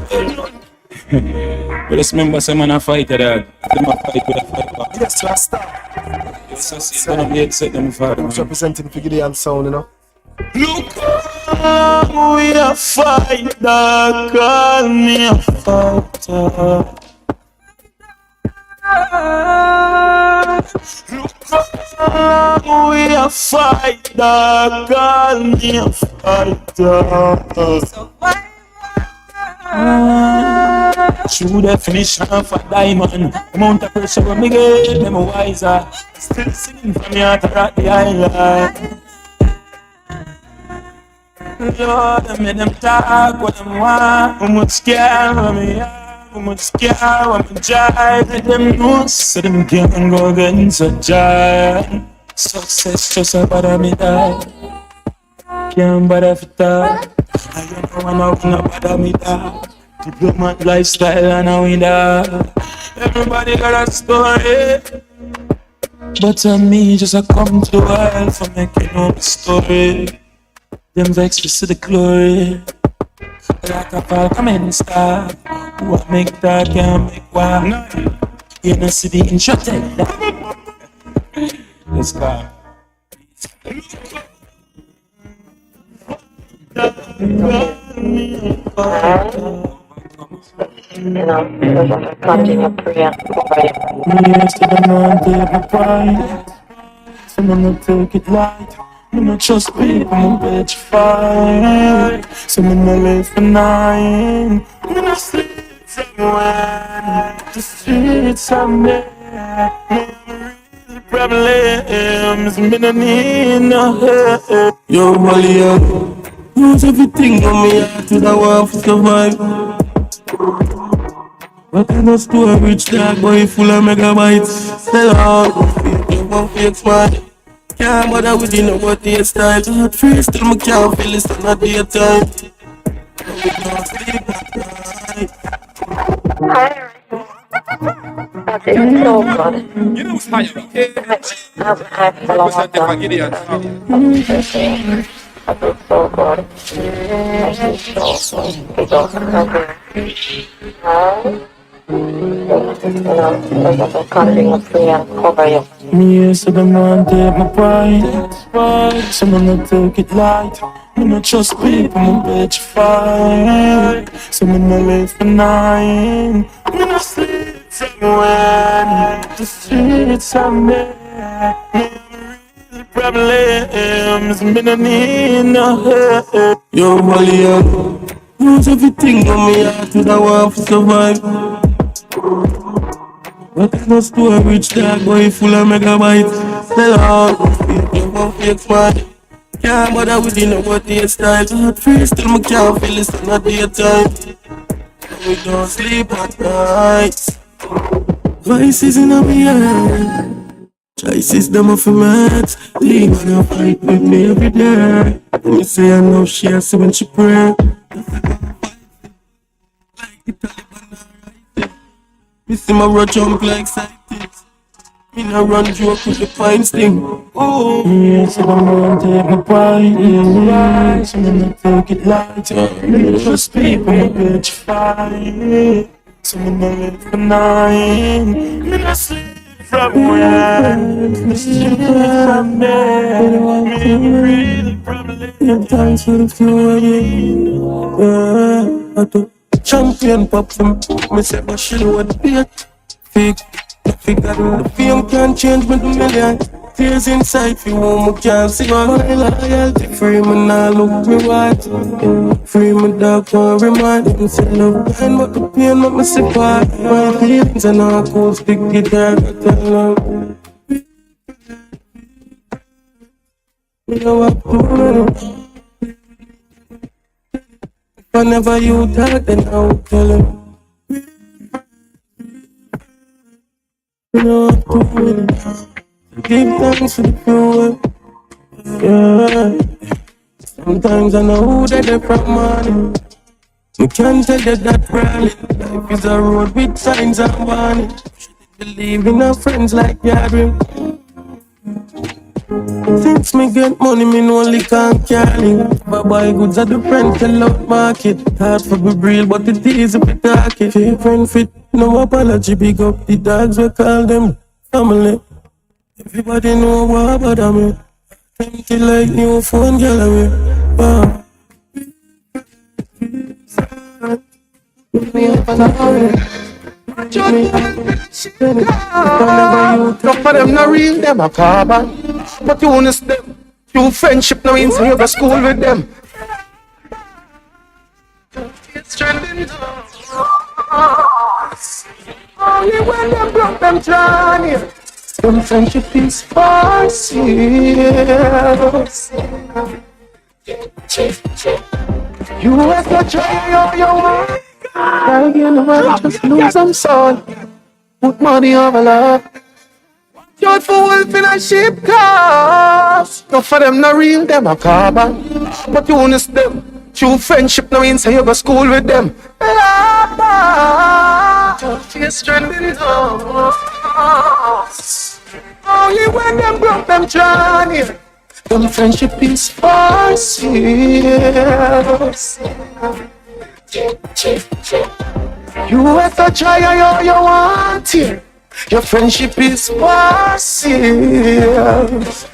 But let's remember some man a fighter dog. Them a fight with a fight back. Yes, Rasta. Yes, I see. Gonna be upset them father. I'm representing for Gideon sound, you know. Look how we a fight dog. Call me a fighter. Look how we a fight dog. Call me a fighter. True definition of a diamond. Amount of pressure when me get them wiser. Still singing from your heart at the island. Lord, I made them talk what them want. How much care when me have, how much care when me drive. Let them know so them can't go against a giant. Success just a bother me die. Can't bother for that. I don't know when I bother me that. Diplomat lifestyle and a winner. Everybody got a story. But to me, just a come to world for making up the story. Them vex to see the glory. Like a falcon star. Who I make that can't make one. You know, see the instructed. Let's go. You know, continue praying. Yes, to the man, take my pride. Someone will take it light. Me not trust people, I'm petrified. Someone will live for 9. Me not sleep somewhere. The streets are me. Problems, me no need no help. Yo, Malia, lose everything on me to the world to survive. What kind of store rich dog boy full of megabytes? Sell out, you won't fake smart. Can't bother with you know what your style. Hot free still me can't feel it's not daytime. We don't sleep at night. That is so good. You know what's higher? I follow up on that is so good. That is so good. Because continue free and cover you. Me yes, to the man, take my pride. Someone will take it light. Me not trust people, I'm petrified. Someone will live for 9. Me not sleep somewhere. The streets are me. Problems, me no need no help. Yo, Malia, lose everything on me to the world to survive. What kind of store rich dog boy full of megabytes? Sell out, you won't fake smart. Can't bother with you know what your style. Hot free still me can't feel it's not daytime. We don't sleep at night. Voices in my head. Choices them off my mates. Leave and fight with me every day. And you say I know she has to when she pray. You see my road jump like cyclists. Me no run joke with the fine sting. Oh, yes, I don't want to take my pride. Yes, I'm gonna take it light. Me trust people, I'm petrified. So me no live for nine. Me no sleep from when. Me sleep from there. Me real problem. Thanks for the fuel. I do champion pop from me say but she would be a fake. Figure the fame can't change me the million. Tears inside for whom I can't see my loyalty. Free me now look me white. Free me dog can't remind me. Say love behind but the pain make me sick part. My feelings and I cold stick guitar. I tell them me know what to do. Whenever you talk then I will tell him. You know what to do. Give thanks for the fuel. Yeah. Sometimes I know who they're from money. We can't tell you that really. Life is a road with signs and warning. Believe in our friends like gathering. Since me get money, me no only can't carry. But buy goods at the friend tell out market. Hard for be real, but it is if it talk it. Fake friend fit, no apology. Big up the dogs, we call them family. Everybody know what about me. Empty like new phone gallery. Enough for them not real, them a carbon. But you understand, you friendship now inside you go school with them. It's trending only when them broke them journey. Them friendship is for serious. You have to try all you want. Like you never just lose some soul. Put money over love. Just for wolf in a sheep cars. Not for them not real, them a carbon. But you understand, true friendship now inside you go school with them. Just trending only when them broke them journey. Them friendship is for serious. You have to try all you want here. Your friendship is for serious.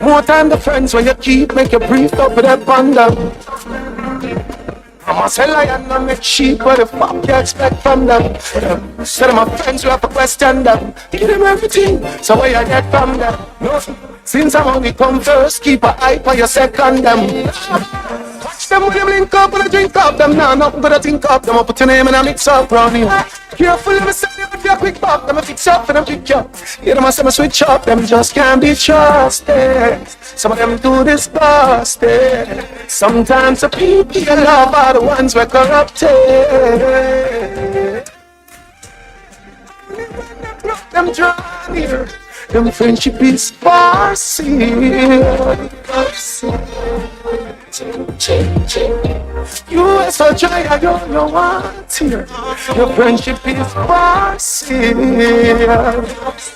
More time the friends when you keep make you breathe up with that bundle. I'm a sell lion and make sheep. What the fuck you expect from them? Instead of my friends you have to question them. Give them everything, so what you get from them? No, since I'm only come first, keep an eye on your second them. Watch them when them link up and I drink up them. Nah, nothing but I think up them. I put your name and I mix up round here. Careful, let me sell you if you're quick pop. Them I fix up for them pick up. Yeah, them I say me switch up. Them just can't be trusted. Some of them do this busted. Sometimes the people you love are the ones we're corrupted. Them drawn here. Them friendship is for serious. You are so try I don't know what here. Your friendship is for serious.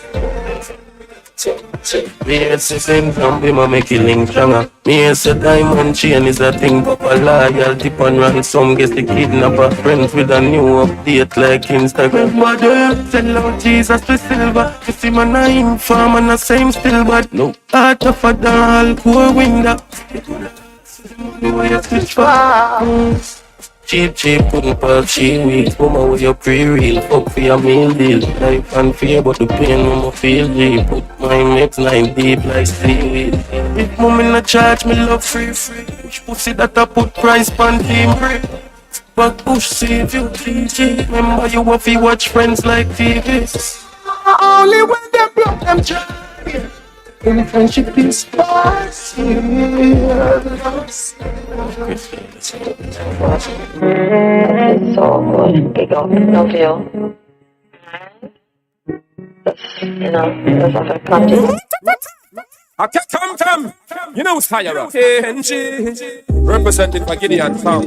Me say same from him, I make it link stronger. Me say diamond chain is a thing, but a loyalty on ransom gets the kidnapper. Friends with a new update like Instagram. Mother, sell out Jesus to silver. You see my name farm and the same still, but no heart of a doll, poor window. Cheap, putting past cheap weeks. Woman with your pre-real, fuck for your meal deal. Life and fear, but the pain when I feel deep. Put my mix line deep like seaweed. If mom in a charge, me love free. Push pussy that I put price pan team break. But push save you, TG. Remember you have to watch friends like TV. Only when they broke them journey. When friendship is for serious. It's so good. Big up, love you. That's a country. Okay, come. You know Syra. KNG. Representing for Gideon Town.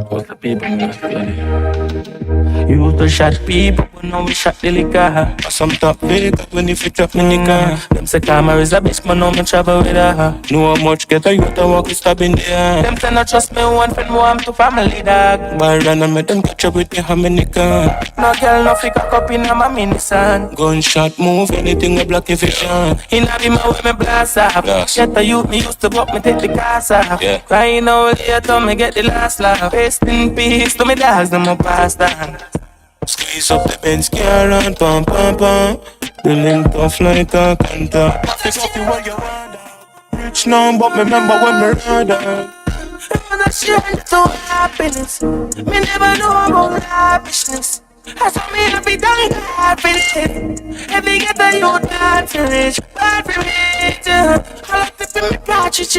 What's the people in You used to shot people, but now we shot the liquor. Some top vehicle when you fit up in the car. Them say karma is a bitch, but now me travel with her. Know how much get a youth to walk is stab in the air. Them say not trust me, one friend more, I'm to family dog. Why run and make them catch up with me, how many can? No girl, no figure cup in my mini son. Gunshot move, anything we block if it shine. In a be my way, me blast off. Get a youth, me used to walk, me take the gas off. Crying out later, me get the last laugh. Rest in peace to me dogs, them a past down. Squeeze up the Benz car and pam pam pam. The link tough like a canter. It's off you what you want. Rich now, but remember when we heard her. I'm not sure to happiness. Me never know about happiness. I saw me happy down happiness. If you get the youth not to reach, bad for me. I like to see me partridges.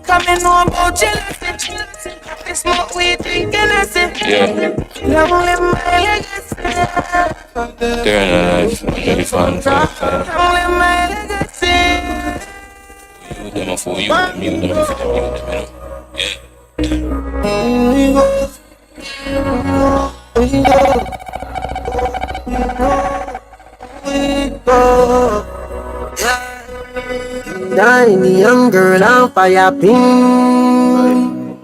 Coming home about jealousy. Happy smoke weed, drink Hennessy. Long live my legacy. They're alive, very fun. Long live my legacy. You them a fool, you them, you them, you them, Tiny young girl on fire pin.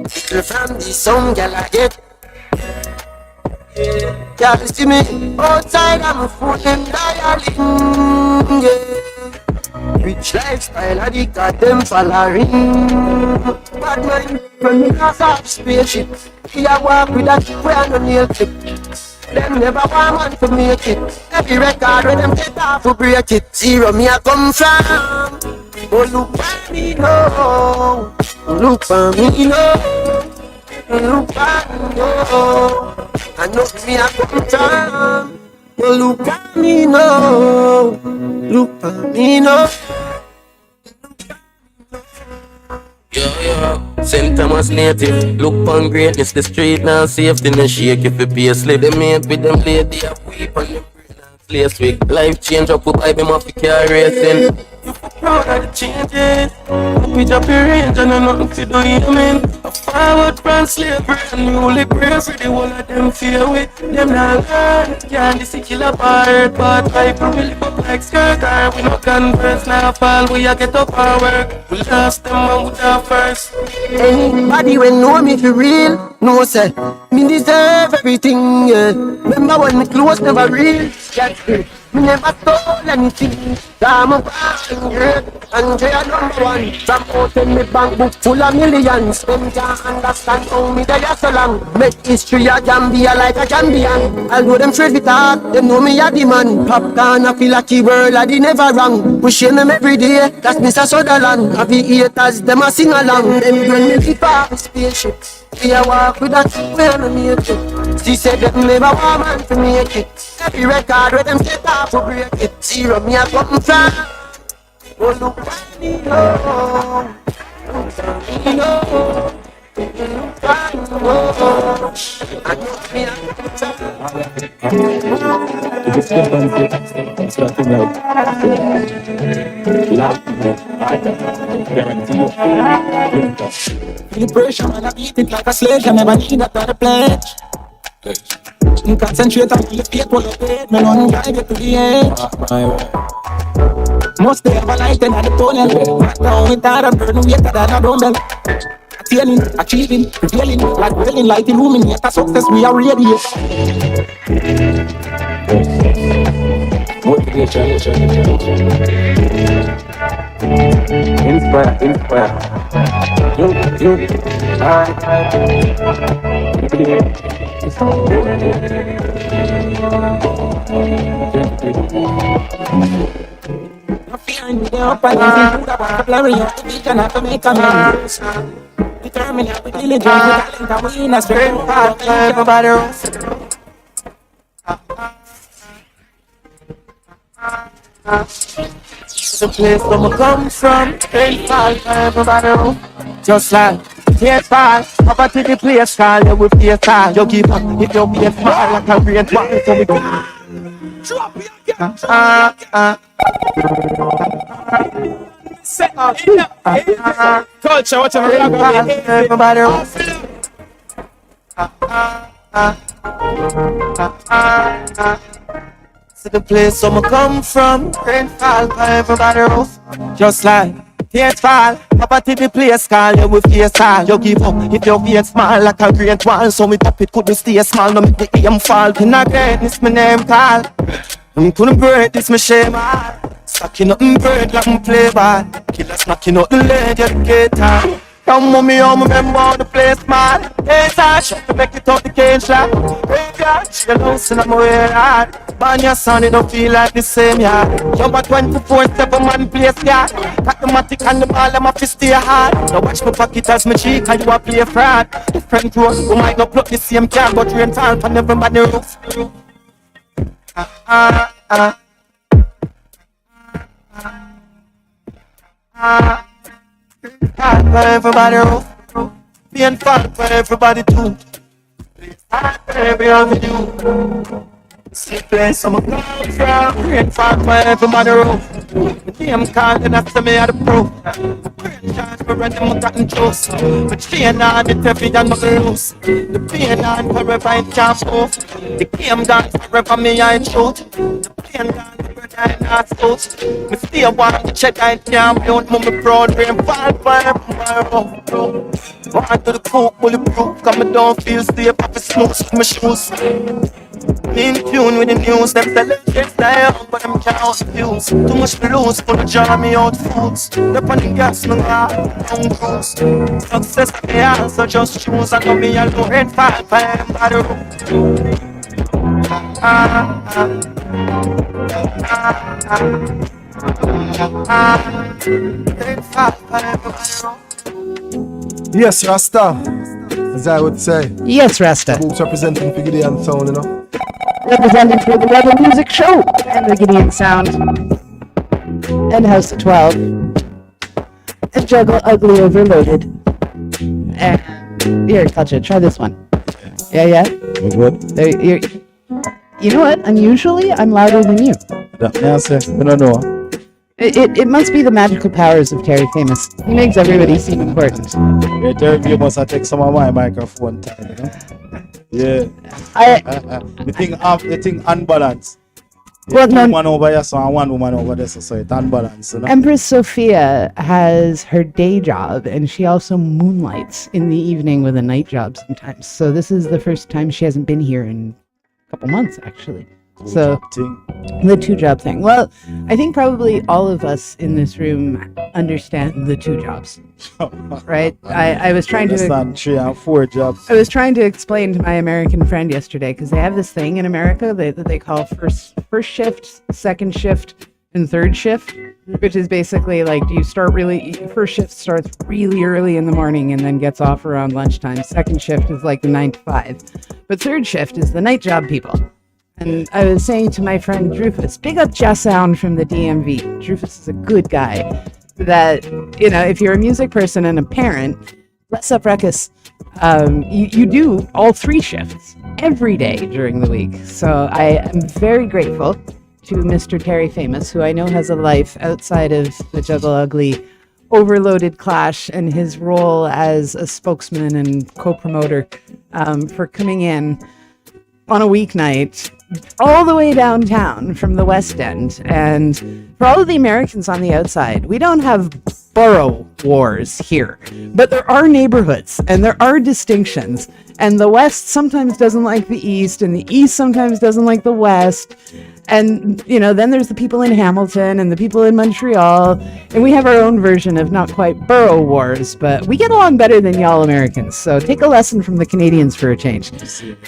Little from the sun, girl I get. Girl, you see me outside, I'm a fool them dialing. Rich lifestyle, I dig got them following. Bad man, when me cause off spaceship. He a walk with a chick where I no nail clip. Them never want man to make it. Every record when them take off to break it. Zero me a come from. Oh look at me now. Look at me now. Look at me now. I know me a come from. Oh look at me now. Look at me now. Yo, St. Thomas native. Look on greatness, the street now safety no shake if you pay a slip. They mate with them lady a weep on them place week. Life change up, I be my car racing. You feel proud of the changes. Pitch up your range and I nothing to do, you mean? A forward from slavery and newly pray for the whole of them fear with. Them not learn, can't see kill a part. But I probably live up like skirt. We no converse, now fall, we a get up our work. We lost them and we die first. Anybody when know me for real, no say me deserve everything, yeah. Remember when me clothes never real, me never stole anything. I'm a bad girl, Andrea number one. From out in me bank book full of millions. Them can't understand how me they are so long. Make history a Gambia like a Gambian. Although them trade with heart, them know me a the man. Popcorn a feel like the world a the never wrong. Pushing them every day, that's Mr. Sutherland. Happy haters, them a sing along. Them when me keep off spaceship. We a walk with that where me make it. She said them never want man to make it. Every record where them set off to break it. Zero me a come from. Oh look at me now. Look at me now. Look at me now. I know me a come Feel pressure and I beat it like a sledge. I never need that other pledge. Concentrate on the faith while I paid. Me don't drive it to the edge. Must they ever light in the tunnel. Right now we tired of burning weighter than a dumbbell. Attaining, achieving, prevailing, like wailing, like illuminate a success we are ready. Motivation. Inspire. You. Feeling me up and easy to the one to blurry up the vision have to make amends. Determined with diligence, with talent and we in a straight path. Everybody else. The place where I come from, ain't far from everybody. Just like tears fall, up to the place call you with your style. You give up if you be a smile like a rainfall, so we go. Drop it again. Set up. Culture, what's everybody? See the place where I come from, rainfall for everybody roof. Just like tears fall, Papa to the place call you with face all. You give up if your feet small like a great wall. So me top it couldn't stay small, no make the aim fall. In a greatness my name call. Couldn't break this my shame all. Stacking up and break like me play ball. Killer snacking up the leg, educator. Come on me home, remember the place, man. It's hard, shot to make it out the cage shot. Graveyard, she loose and I'm way hard. Man, your son, it don't feel like the same, yeah. You're a 24/7 man place, yeah. Got the matic and the ball, I'm a fist stay hard. Now watch my pocket as my cheek and you a play fraud. Different road, we might not plug the same car, but rain fall from everybody roof. Hard for everybody roof. Being fun for everybody too. Hard for every other you. See place I'm come from. Being fun for everybody roof. The name calling after me at the proof. Great chance for random cotton juice. But chain on the heavy and not loose. The pain on forever I can't move. The game gone forever me I shoot. The pain gone forever I not spout. Me still want to check I can't build. Mummy proud rain fall for everybody roof. Want to the coop bulletproof. Cause me don't feel safe off the snooze my shoes. In tune with the news, them celebrities die out, but them can't views. Too much to lose, for the jar me out foods. The panic gas, no car, on cruise. Success, they are, so just choose. I know me alone, red fire, fire, body Yes, Rasta, as I would say. Yes, Rasta. Who's representing for Gideon Sound, you know? Representing for the Rebel Music Show and the Gideon Sound and House of 12 and Juggle Ugly Overloaded. And here, touch it. Try this one. Yeah. You good? You know what? Unusually, I'm louder than you. Yes, I don't know. It must be the magical powers of Terry Famous. He makes everybody seem important. Yeah, Terry Famous, I take some of my microphone time, you know? Yeah. The thing unbalanced. Well, no. One over here, so and one woman over there, so it's unbalanced. You know? Empress Sophia has her day job, and she also moonlights in the evening with a night job sometimes. So this is the first time she hasn't been here in a couple months, actually. So the two job thing. Well, I think probably all of us in this room understand the two jobs, right? I was trying to understand 3 and 4 jobs. I was trying to explain to my American friend yesterday because they have this thing in America that they call first shift, second shift, and third shift, which is basically like you start first shift starts really early in the morning and then gets off around lunchtime. Second shift is like the 9 to 5, but third shift is the night job people. And I was saying to my friend Drufus, big up Jazz Sound from the DMV. Drufus is a good guy. That, you know, if you're a music person and a parent, bless up Ruckus, you do all 3 shifts every day during the week. So I am very grateful to Mr. Terry Famous, who I know has a life outside of the Juggle Ugly Overloaded Clash and his role as a spokesman and co-promoter, for coming in on a weeknight all the way downtown from the West End. And for all of the Americans on the outside, we don't have borough wars here, but there are neighborhoods and there are distinctions. And the West sometimes doesn't like the East, and the East sometimes doesn't like the West. And, you know, then there's the people in Hamilton and the people in Montreal, and we have our own version of not quite borough wars, but we get along better than y'all Americans. So take a lesson from the Canadians for a change.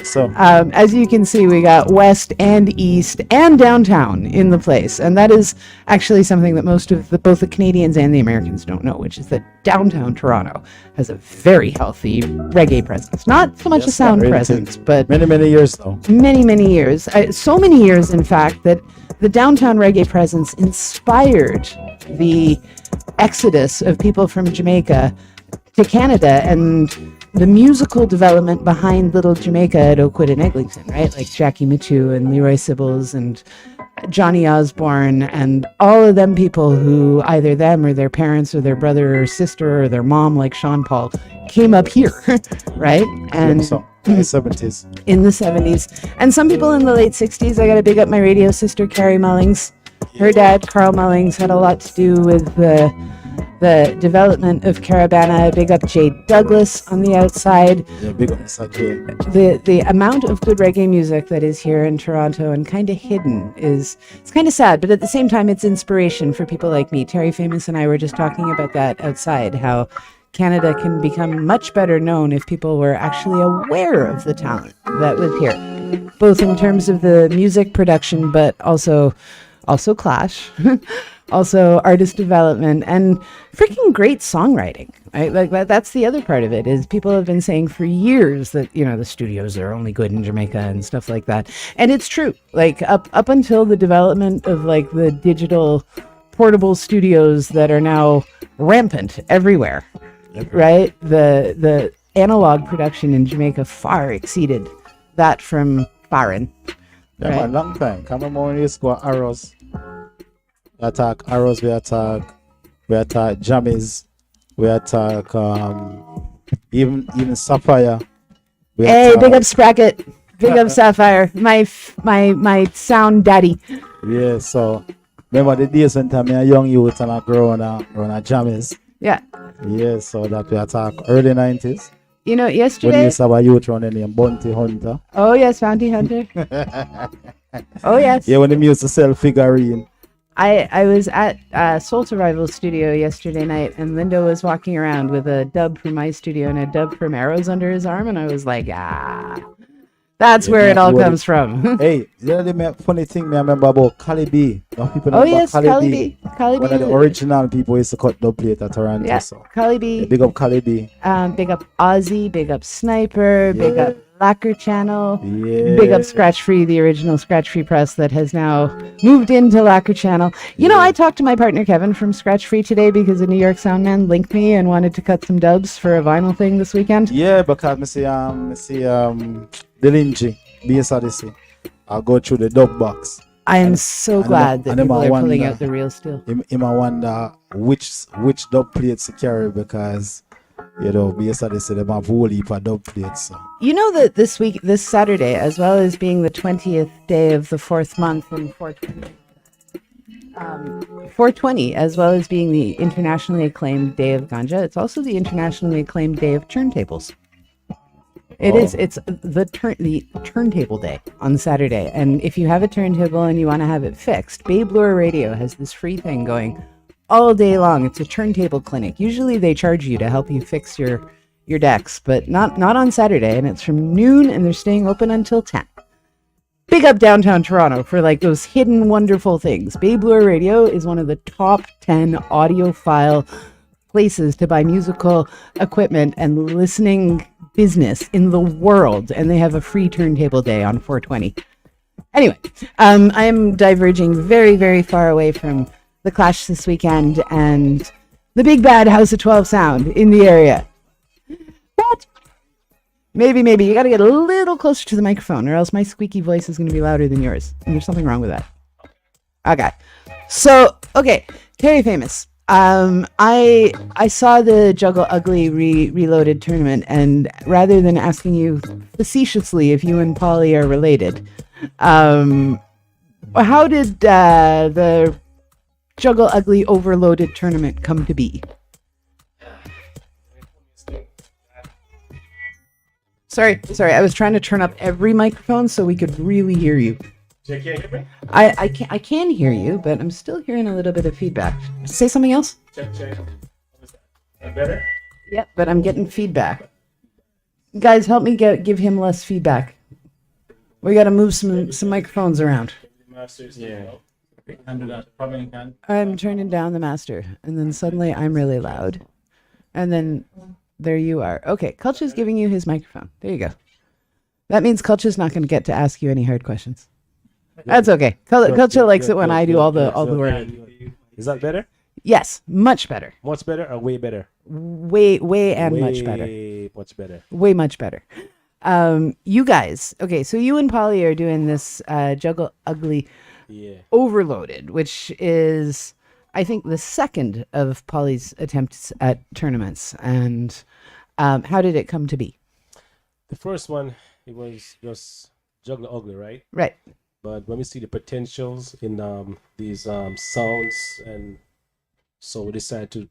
So, as you can see, we got West and East and downtown in the place, and that is actually something that both the Canadians and the Americans don't know, which is that downtown Toronto has a very healthy reggae presence. Not so much a sound presence, but many years though. Many years. So many years, in fact, that the downtown reggae presence inspired the exodus of people from Jamaica to Canada and the musical development behind Little Jamaica at Oakwood and Eglinton, right? Like Jackie Mittoo and Leroy Sibbles and Johnny Osborne, and all of them people who either them or their parents or their brother or sister or their mom, like Sean Paul, came up here, right? And So, in the 70s. in the 70s. And some people in the late 60s. I got to big up my radio sister, Carrie Mullings. Her dad, Carl Mullings, had a lot to do with the development of Caravana. Big up Jay Douglas on the outside. Yeah, big up Mr. J. The amount of good reggae music that is here in Toronto and kind of hidden it's kind of sad, but at the same time it's inspiration for people like me. Terry Famous and I were just talking about that outside, how Canada can become much better known if people were actually aware of the talent that was here, both in terms of the music production, but also Clash, also artist development, and freaking great songwriting. Right? Like that's the other part of it, is people have been saying for years that, you know, the studios are only good in Jamaica and stuff like that. And it's true. Like up until the development of like the digital portable studios that are now rampant everywhere. Right? The analog production in Jamaica far exceeded that from foreign. Yeah, Right. man, long time. Come on, when we used to go Arrows. We attack Arrows, we attack Jammies, we attack even Sapphire. We Hey, attack- big up Sprocket. Big up Sapphire. My sound daddy. Yeah, so remember the days when time a young youth and I grow on a Jammies. Yeah. Yeah, so that we attack early 90s. You know, When we yesterday. used to have a youth running named Bounty Hunter. Oh yes, Bounty Hunter. Oh yes. Yeah, when they used to sell figurine. I was at Soul Survival Studio yesterday night, and Lindo was walking around with a dub from my studio and a dub from Arrows under his arm, and I was like, that's where it all comes from. Hey, the funny thing I remember about Cali B. Now people know Oh about yes, Cali B. Cali B. One of the original people used to cut dub plate at Toronto. Yeah, So. Cali B. Yeah, big up Cali B. Big up Ozzy, big up Sniper, big up Lacquer Channel, Yeah. big up Scratch Free, the original Scratch Free press that has now moved into Lacquer Channel. You know, I talked to my partner Kevin from Scratch Free today because a New York sound man linked me and wanted to cut some dubs for a vinyl thing this weekend. Yeah, because I see Delinji, BS Odyssey. I'll go through the dub box. I am so glad that people are pulling out the real steel. I wonder which dub plates to carry, because you know, BS Odyssey they have whole heap of dub plates. So. You know that this Saturday, as well as being the 20th day of the 4th month and 420, as well as being the internationally acclaimed Day of Ganja, it's also the internationally acclaimed Day of Turntables. It is. It's the turntable day on Saturday. And if you have a turntable and you want to have it fixed, Babe Lure Radio has this free thing going all day long. It's a turntable clinic. Usually they charge you to help you fix your decks, but not on Saturday. And it's from noon, and they're staying open until 10. Big up downtown Toronto for like those hidden wonderful things. Babe Lure Radio is one of the top 10 audiophile places to buy musical equipment and listening business in the world, and they have a free turntable day on 420. Anyway, I am diverging very, very far away from the Clash this weekend and the big bad House of 12 sound in the area. What? Maybe you gotta get a little closer to the microphone, or else my squeaky voice is gonna be louder than yours, and there's something wrong with that. Okay, so Terry Famous. I saw the Juggle Ugly Reloaded tournament, and rather than asking you facetiously if you and Polly are related, how did the Juggle Ugly Overloaded tournament come to be? Sorry, I was trying to turn up every microphone so we could really hear you. I can hear you, but I'm still hearing a little bit of feedback. Say something else. Check. Is that better? Yep, but I'm getting feedback. Guys, help me give him less feedback. We got to move some microphones around. Yeah. I'm turning down the master, and then suddenly I'm really loud, and then there you are. Okay, Kulcha's giving you his microphone. There you go. That means Kulcha's not going to get to ask you any hard questions. That's okay. Kulcha likes it when I do all the work. Is that better? Yes, much better. Much better or way better? Way and much better. Much better. Way much better. You guys, okay, so you and Polly are doing this Juggle Ugly Yeah. Overloaded, which is, I think, the second of Polly's attempts at tournaments. And how did it come to be? The first one, it was just Juggler Ugly, right? Right. But when we see the potentials in these sounds, and so we decided to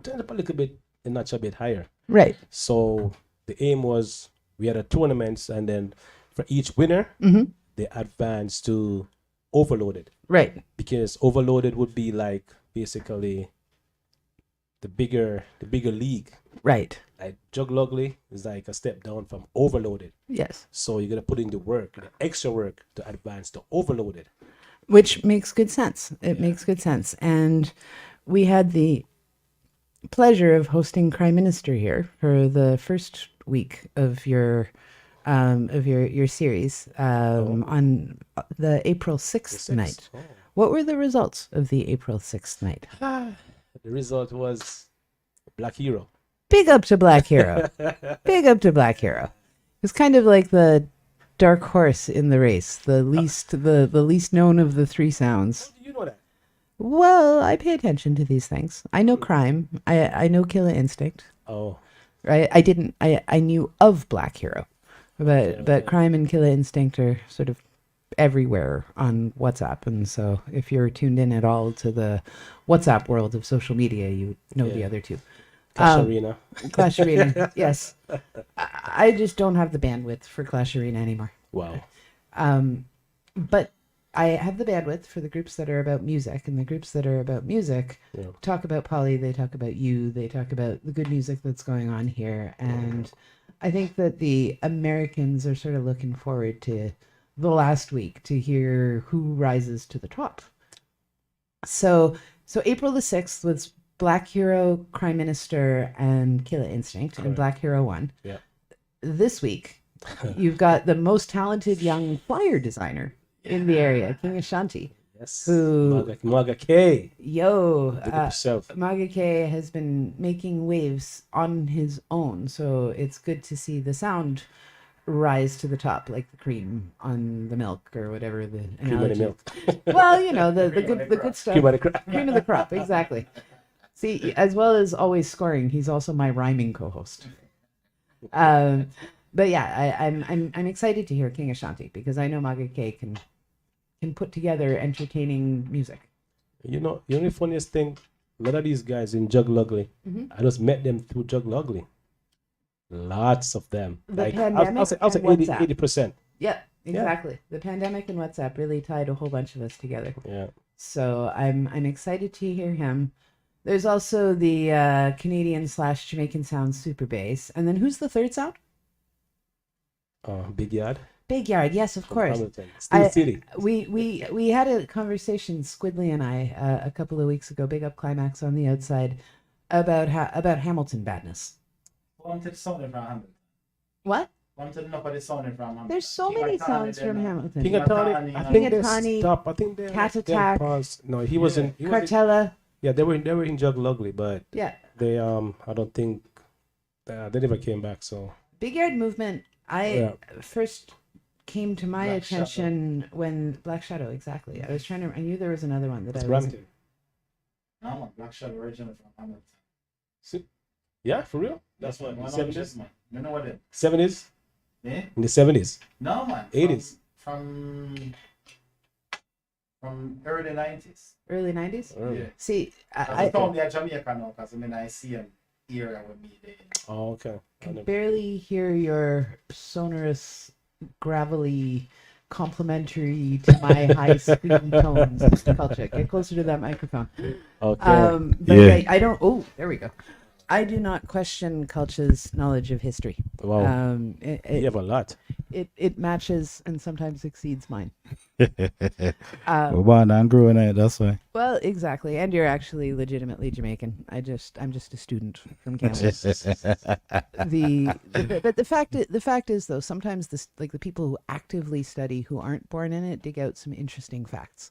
turn up a little bit, a notch a bit higher. Right. So the aim was we had a tournament, and then for each winner, they advanced to Overloaded. Right. Because Overloaded would be like basically the bigger league. Right. Like Juggler Ugly is like a step down from Overloaded. Yes. So you're gonna put in the work, the extra work to advance to Overloaded. Which makes good sense. It makes good sense. And we had the pleasure of hosting Crime Minister here for the first week of your series on the April 6th night. Oh. What were the results of the April 6th night? The result was Black Hero. Big up to Black Hero. Big up to Black Hero. It's kind of like the dark horse in the race, the least known of the three sounds. How do you know that? Well, I pay attention to these things. I know Crime. I know Killer Instinct. Oh. Right? I knew of Black Hero. But Crime and Killer Instinct are sort of everywhere on WhatsApp, and so if you're tuned in at all to the WhatsApp world of social media, you know the other two. Clash Arena. Clash Arena, yes. I just don't have the bandwidth for Clash Arena anymore. Wow. But I have the bandwidth for the groups that are about music, and the groups that are about music talk about Polly, they talk about you, they talk about the good music that's going on here, and I think that the Americans are sort of looking forward to the last week to hear who rises to the top. So April the 6th was Black Hero, Crime Minister, and Killer Instinct, and Black Hero won. Yeah. This week, you've got the most talented young flyer designer in the area, King Ashanti. Yes. Who Maga K. Maga K has been making waves on his own, so it's good to see the sound rise to the top, like the cream on the milk or whatever the analogy. Cream of the milk. Well, you know, the good stuff. Cream of the crop. Cream of the crop, exactly. See, as well as always scoring, he's also my rhyming co-host. But yeah, I'm excited to hear King Ashanti because I know Maga K can put together entertaining music. You know, the only funniest thing, a lot of these guys in Juggler Ugly, I just met them through Juggler Ugly. Lots of them. The like pandemic I'll say and 80%. Yeah, exactly. The pandemic and WhatsApp really tied a whole bunch of us together. Yeah. So I'm excited to hear him. There's also the Canadian/Jamaican sound Super Bass, and then who's the third sound? Big Yard. Big Yard, yes, of course. Steel City. We had a conversation, Squidly and I, a couple of weeks ago. Big up Climax on the outside about Hamilton badness. Wanted sounding from Hamilton. What? Wanted to know what is sounding from Hamilton. There's so many sounds from Hamilton. Pingatani. I think they stopped. I think they Cat Attack. No, he wasn't. Cartella. Yeah, they were in Juggler Ugly, but yeah, they I don't think they never came back. So Big Yard Movement. First came to my attention when Black Shadow. Exactly. I knew there was another one that Brampton. No, Black Shadow originally from Hamilton. Yeah, for real. That's what. 70s. You know what it? 70s. Yeah. In the 70s. No man. 80s. From early 90s. Early 90s? Yeah. See, I found the Jamaica now because I see him era with me there. Oh, okay. I can barely hear your sonorous, gravelly, complimentary to my high scream tones, Mr. Kulchik. Get closer to that microphone. Okay. But yeah. I don't. Oh, there we go. I do not question Kulch's knowledge of history. Wow. You have a lot. It matches and sometimes exceeds mine. We're born and growing it, that's why. Well, exactly. And you're actually legitimately Jamaican. I'm just a student from campus. But the fact is though, sometimes the people who actively study who aren't born in it dig out some interesting facts.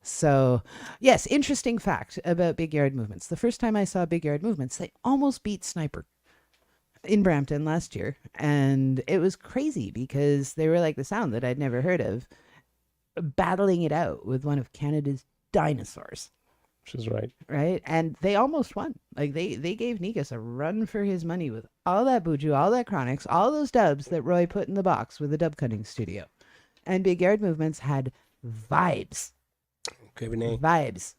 So, yes, interesting fact about Big Yard Movements. The first time I saw Big Yard Movements, they almost beat Sniper in Brampton last year. And it was crazy because they were like the sound that I'd never heard of. battling it out with one of Canada's dinosaurs. Which is right. Right? And they almost won. Like they gave Negus a run for his money with all that Buju, all that Chronics, all those dubs that Roy put in the box with the dub cutting studio. And Big Yard Movements had vibes. Okay, Renee. Vibes.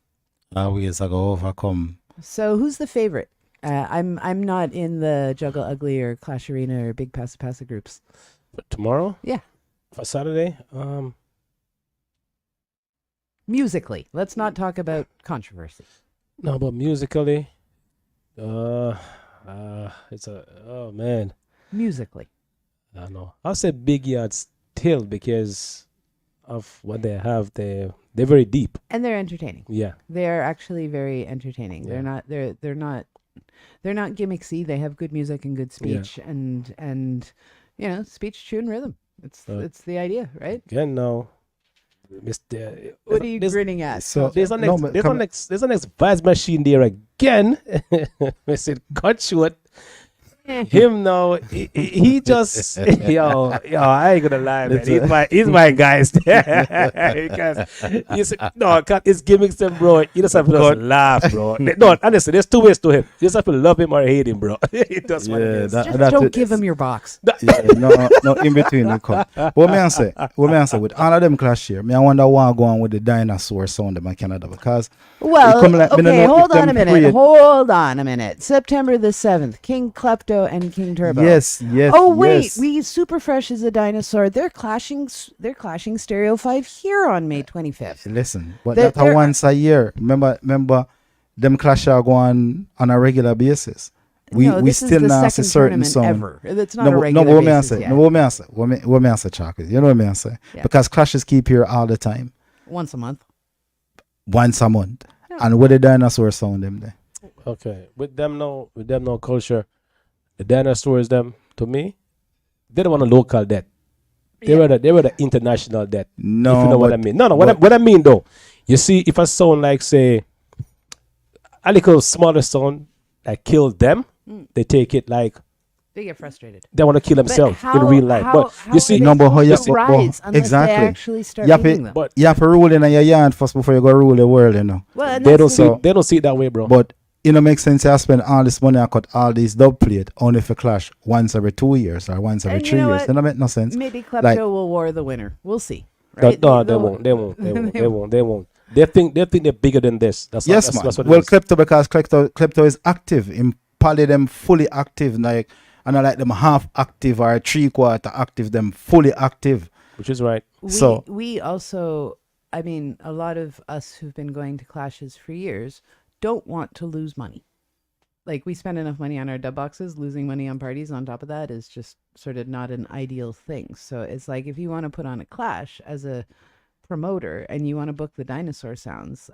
Always I go overcome. So who's the favorite? I'm not in the Juggle Ugly or Clash Arena or Big Passa Passa groups. But tomorrow? Yeah. For Saturday? Musically. Let's not talk about controversy. No, but musically, it's oh man. Musically. I don't know. I'll say Big Yard still because of what they have. They're very deep. And they're entertaining. Yeah. They're actually very entertaining. Yeah. They're not gimmicksy. They have good music and good speech and speech, tune, rhythm. It's the idea, right? Again, no. What are you grinning at? So there's a next vibes machine there again. Mr. Gunshot. Him now, he just yo, I ain't gonna lie, man. He's my guy. Because it's gimmicks them, bro. You just have to just laugh, bro. No, honestly, there's two ways to him. You just have to love him or hate him, bro. It does what it is. Just don't give him your box. No, in between you come. What me answer with all of them clash here, I wonder why go on with the dinosaur sound in Canada because okay, hold on a minute. September the 7th, King Klepto and King Turbo. Yes. Oh wait, Super Fresh is a dinosaur. They're clashing Stereo 5 here on May 25th. Listen, but that's once a year. Remember, them clash are going on a regular basis. We still not see certain song. Ever. It's not a regular basis. What me answer, Chocolate? You know what I say? Yeah. Because clashes keep here all the time. Once a month. Yeah. And what the dinosaur sound them there? Okay, with them no culture. The dinosaurs, them to me, they don't want a local debt. They were the international debt. No, if you know what I mean. No. What I mean though, you see, if a sound like say a little smaller sound that killed them, they take it like they get frustrated. They want to kill themselves in real life. But you see, exactly. They actually start them. But you have to rule in your yard first before you go rule the world. You know. Well, they don't see it that way, bro. But makes sense. I spend all this money. I cut all these dub plate only for clash once every 2 years or once every 3 years. That make no sense. Maybe Klepto will war the winner. We'll see. Right? No, they won't. They won't. They think they're bigger than this. That's what Klepto, because Klepto is active. In Poly them fully active, like and I like them half active or 3/4 active. Them fully active, which is right. We also, I mean, a lot of us who've been going to clashes for years don't want to lose money. Like we spend enough money on our dub boxes, losing money on parties on top of that is just sort of not an ideal thing. So it's like if you want to put on a clash as a promoter and you want to book the dinosaur sounds,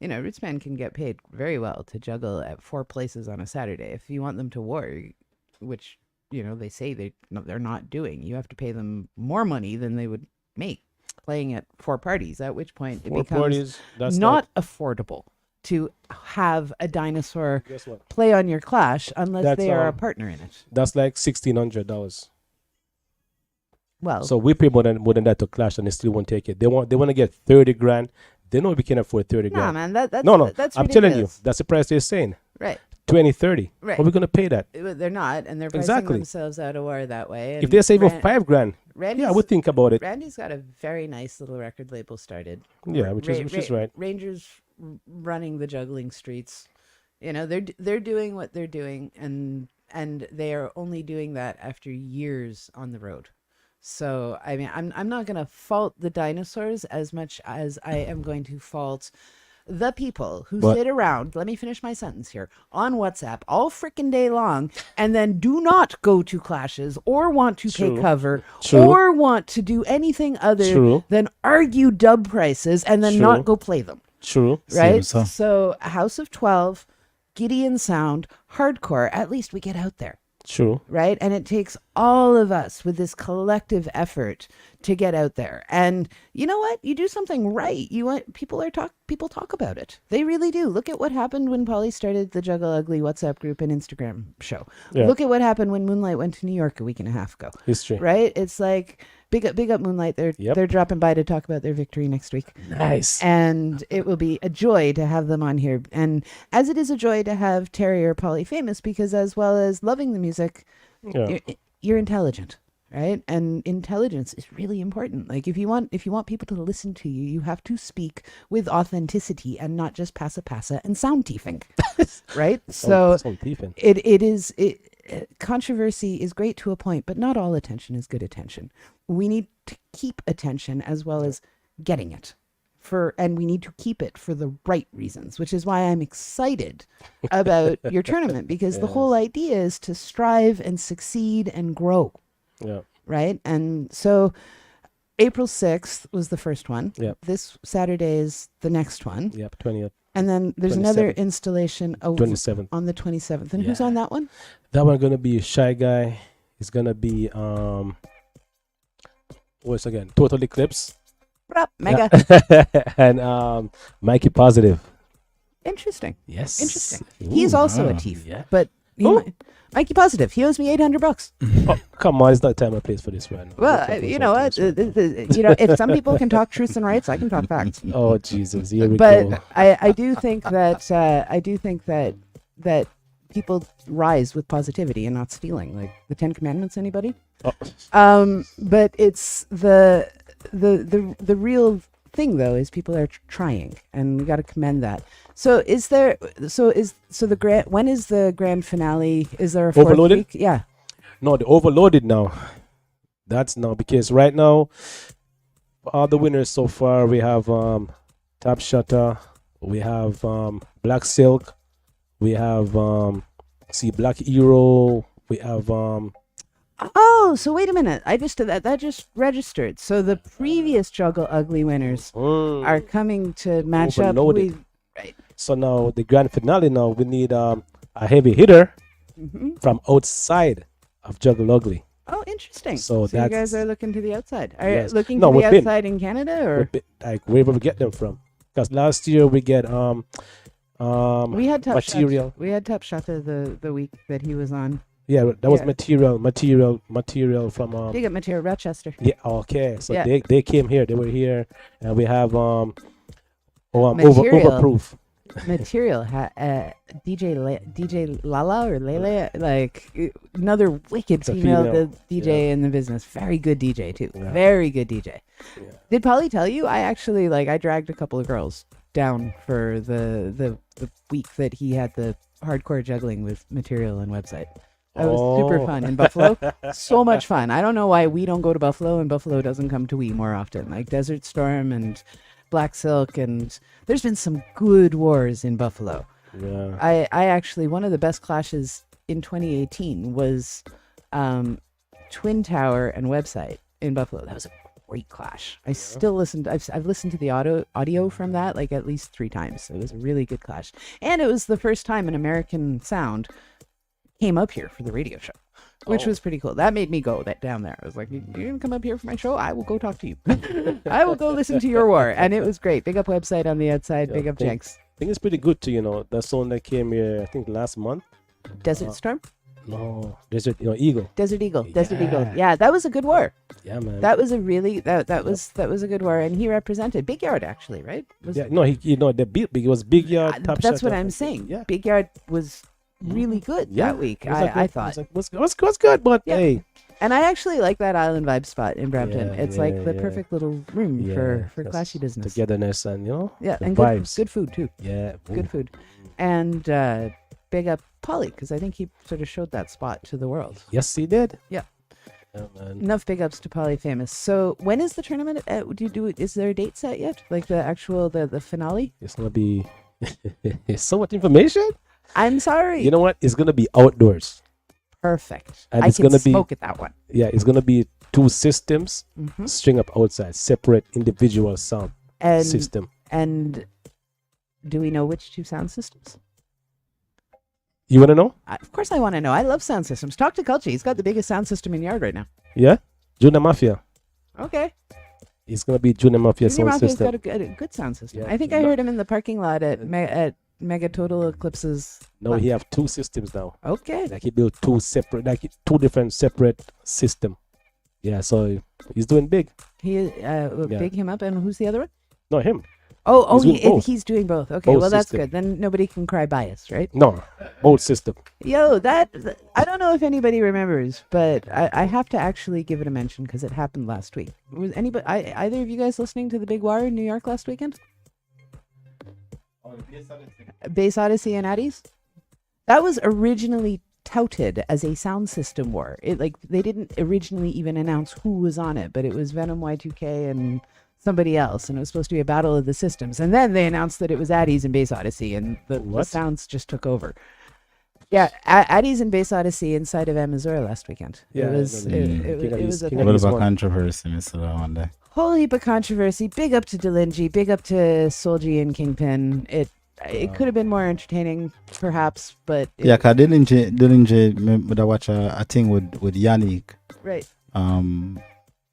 Rootsman can get paid very well to juggle at 4 places on a Saturday. If you want them to war, which they say they're not doing, you have to pay them more money than they would make playing at 4 parties, at which point it becomes not affordable to have a dinosaur play on your clash unless they are a partner in it. That's like $1,600. Well, so we pay more than that to clash, and they still won't take it. They want to get 30 grand. They know we can afford 30 grand. Nah, man, that's no. That's I'm ridiculous. telling you, that's the price they're saying. Right. 20, 30. Right. Are we gonna pay that? They're not, and they're pricing themselves out of war that way. And if they're saving 5 grand, I would think about it. Randy's got a very nice little record label started. Yeah, which is right. Rangers running the juggling streets. They're doing what they're doing, and they are only doing that after years on the road. So I mean, I'm not gonna fault the dinosaurs as much as I am going to fault the people who sit around, let me finish my sentence here, on WhatsApp all freaking day long and then do not go to clashes or want to pay cover or want to do anything other than argue dub prices and then not go play them. Right? So House of 12, Gideon Sound, hardcore, at least we get out there. True. Right? And it takes all of us with this collective effort to get out there. And you know what? You do something right. You want people talk about it. They really do. Look at what happened when Polly started the Juggle Ugly WhatsApp group and Instagram show. Yeah. Look at what happened when Moonlight went to New York a week and a half ago. History. Right? It's like big up Moonlight. They're dropping by to talk about their victory next week. Nice. And it will be a joy to have them on here. And as it is a joy to have Terry or Polly Famous, because as well as loving the music, you're intelligent, right? And intelligence is really important. Like if you want people to listen to you, you have to speak with authenticity and not just passa and sound teething, right? So controversy is great to a point, but not all attention is good attention. We need to keep attention as well as getting it. And we need to keep it for the right reasons, which is why I'm excited about your tournament, because the whole idea is to strive and succeed and grow. Yeah. Right. And so April 6th was the first one. Yep. This Saturday is the next one. Yep. 20th. And then there's 27th. another installation 27th. on the 27th. And who's on that one? That one gonna be Shy Guy. It's gonna be what's again? Total Eclipse. What up, Mega? And Mikey Positive. Interesting. Yes. Interesting. He's also a thief. Yeah. But Mikey Positive, he owes me $800. Oh, come on, it's not time and place for this right now. Well, you know what? If some people can talk truths and rights, I can talk facts. Oh Jesus, here we but go. I do think that that people rise with positivity and not stealing, like the Ten Commandments. Anybody? Oh. But it's the real thing though is people are trying, and we got to commend that. So the grand, when is the grand finale? Is there a fourth Overloaded? week? Yeah. No, the Overloaded now. That's now, because right now all the winners so far, we have Top Shutter, we have Black Silk, we have Black Hero, we have Oh, so wait a minute. I just that just registered. So the previous Juggle Ugly winners are coming to match Overloaded. up with. Right. So now the grand finale. Now we need a heavy hitter from outside of Juggle Ugly. Oh, interesting. So you that's- guys are looking to the outside. Are Yes. you looking No, to we've the been. outside in Canada, or Like wherever we get them from. Because last year we get we had Top Material. Shot. We had Top Shot the week that he was on. Yeah, that was Yeah. material from Big up Material Rochester. Yeah, okay. So Yeah. they came here. They were here, and we have Material. Overproof. Material DJ Lala or Lele, like another wicked It's a female female. DJ in the business. Very good DJ too. Very good DJ. Did Polly tell you? I actually I dragged a couple of girls down for the week that he had the hardcore juggling with Material and website. That was super fun in Buffalo. So much fun. I don't know why we don't go to Buffalo and Buffalo doesn't come to we more often. Like Desert Storm and Black Silk, and there's been some good wars in Buffalo. Yeah. I actually, one of the best clashes in 2018 was Twin Tower and website in Buffalo. That was a great clash. I still listened. I've listened to the audio from that like at least 3 times. It was a really good clash, and it was the first time an American sound came up here for the radio show, which was pretty cool. That made me go down there. I was like, you're gonna come up here for my show? I will go talk to you. I will go listen to your war. And it was great. Big up website on the outside. Big up Jenks. I think it's pretty good too. That song that came here, I think last month. Desert Storm? No, Desert Eagle. Desert Eagle. Desert Eagle. Yeah, that was a good war. Yeah, man. That was a really that was a good war, and he represented Big Yard actually, right? The beat big. It was Big Yard. Top That's Shot, what I'm saying. Yeah. Big Yard was really good that week. I thought. What's good, but hey. And I actually like that Island Vibe spot in Brampton. Yeah, it's yeah, like the yeah. perfect little room for that's classy business. Togetherness and Yeah, the and vibes. good food too. Yeah, good food. And big up Polly, because I think he sort of showed that spot to the world. Yes, he did. Yeah. Yeah, man. Enough big ups to Polly Famous. So when is the tournament? Is there a date set yet? Like the actual the finale? It's gonna be so much information. I'm sorry. You know what? It's gonna be outdoors. Perfect. And I it's can gonna be smoke at that one. Yeah, it's gonna be 2 systems string up outside, separate individual sound system. And do we know which 2 sound systems? You want to know? Of course I want to know. I love sound systems. Talk to Culture. He's got the biggest sound system in yard right now. Yeah? Junior Mafia. Okay. It's going to be Junior Mafia Junior sound Mafia's system. got a good sound system. Yeah. I think I heard him in the parking lot at Mega Total Eclipse's. No, he have 2 systems now. Okay. Like he built 2 separate, like 2 different separate system. Yeah, so he's doing big. He big him up, and who's the other one? No, him. He's doing both. Okay, Both well that's system. good. Then nobody can cry bias, right? No, both system. Yo, I don't know if anybody remembers, but I have to actually give it a mention because it happened last week. Was anybody, either of you guys listening to the Big War in New York last weekend? Bass Odyssey and Addies? That was originally touted as a sound system war. They didn't originally even announce who was on it, but it was Venom Y2K and somebody else, and it was supposed to be a battle of the systems. And then they announced that it was Addies and Bass Odyssey, and the sounds just took over. Yeah, Addies and Bass Odyssey inside of Amazura last weekend. Yeah, it was a bit of a controversy, Mr. One day. whole heap of controversy. Big up to Delinji, big up to Solji and Kingpin. It could have been more entertaining, perhaps, but yeah, cause Delinji, would I watch a thing with Yannick, right?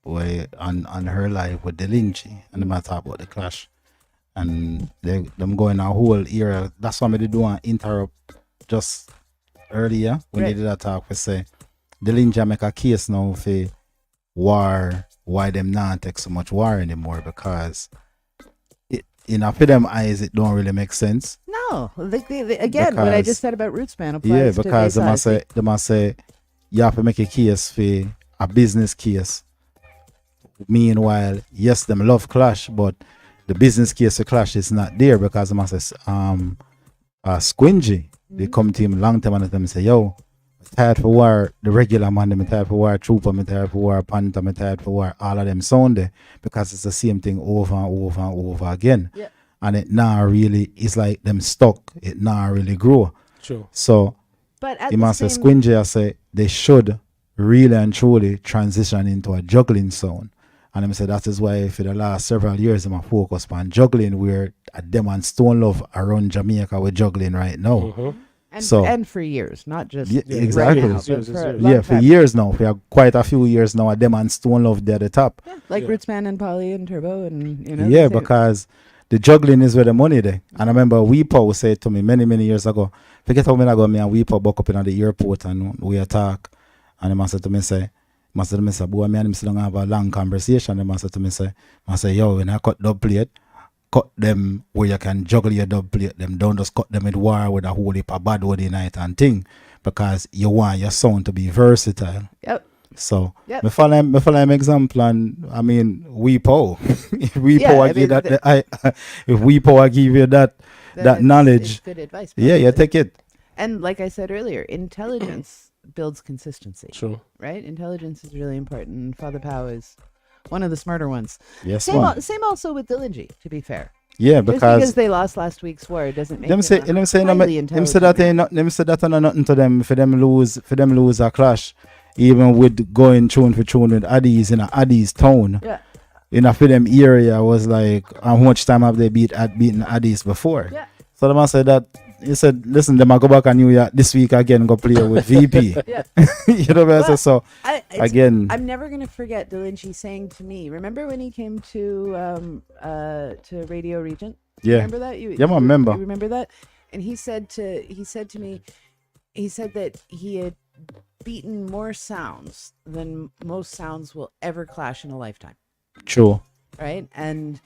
Where on her live with Delinji, and them talk about the clash, and them going a whole era. That's why I did do an interrupt just earlier when they did that talk. We say Delinji make a case now for war. Why them not take so much war anymore? Because for them eyes, it don't really make sense. No, again, what I just said about Rootsman applies. Yeah, because they must say you have to make a case for a business case. Meanwhile, yes, them love Clash, but the business case for Clash is not there because they must say Squingy. They come to him long time and them say, yo, I'm tired for war, the regular man, I'm tired for war, Trooper, I'm tired for war, Panther, I'm tired for war, all of them sound there because it's the same thing over and over and over again. Yeah. And it now really, it's like them stuck, it now really grow. True. So, but you must say Squingy, I say they should really and truly transition into a juggling sound. And I say that is why for the last several years I'm focused on juggling, where them and Stone Love around Jamaica we're juggling right now. Mm-hmm. And for years, not just exactly. Right now, but for years now. For quite a few years now, them and Stone Love they're at the top. Yeah, like Rootsman and Polly and Turbo and Yeah, because the juggling is where the money there. And I remember Weepo said to me many years ago, forget how many ago me and Weepo buck up in the airport and we attack. And he must say to me say, boy, me and him still don't have a long conversation. They must say to me say, yo, when I cut dub plate, cut them where you can juggle your dub plate. Them don't just cut them with war with a whole heap of bad word night and thing, because you want your sound to be versatile. Yep. So me follow him example, and I mean Weepo. If Weepo if Weepo give you that knowledge, it's good advice. Yeah, you take it. And like I said earlier, intelligence builds consistency. True. Right? Intelligence is really important. And Father Pow is one of the smarter ones. Yes, same also with Dilinji, to be fair. Yeah, because they lost last week's war, it doesn't make them say that ain't nothing to them for them lose a clash, even with going tune for tune with Addies in a Addies town. Yeah. For them area was like how much time have they beaten Addies before? Yeah. So the man said that he said, listen, them I go back and New York this week again, go play with VP. Yeah. You know what I say? So again, I'm never gonna forget Dilinji saying to me, remember when he came to Radio Regent? Yeah. Remember that? I remember. You remember that? And he said to me, he said that he had beaten more sounds than most sounds will ever clash in a lifetime. True. Right? And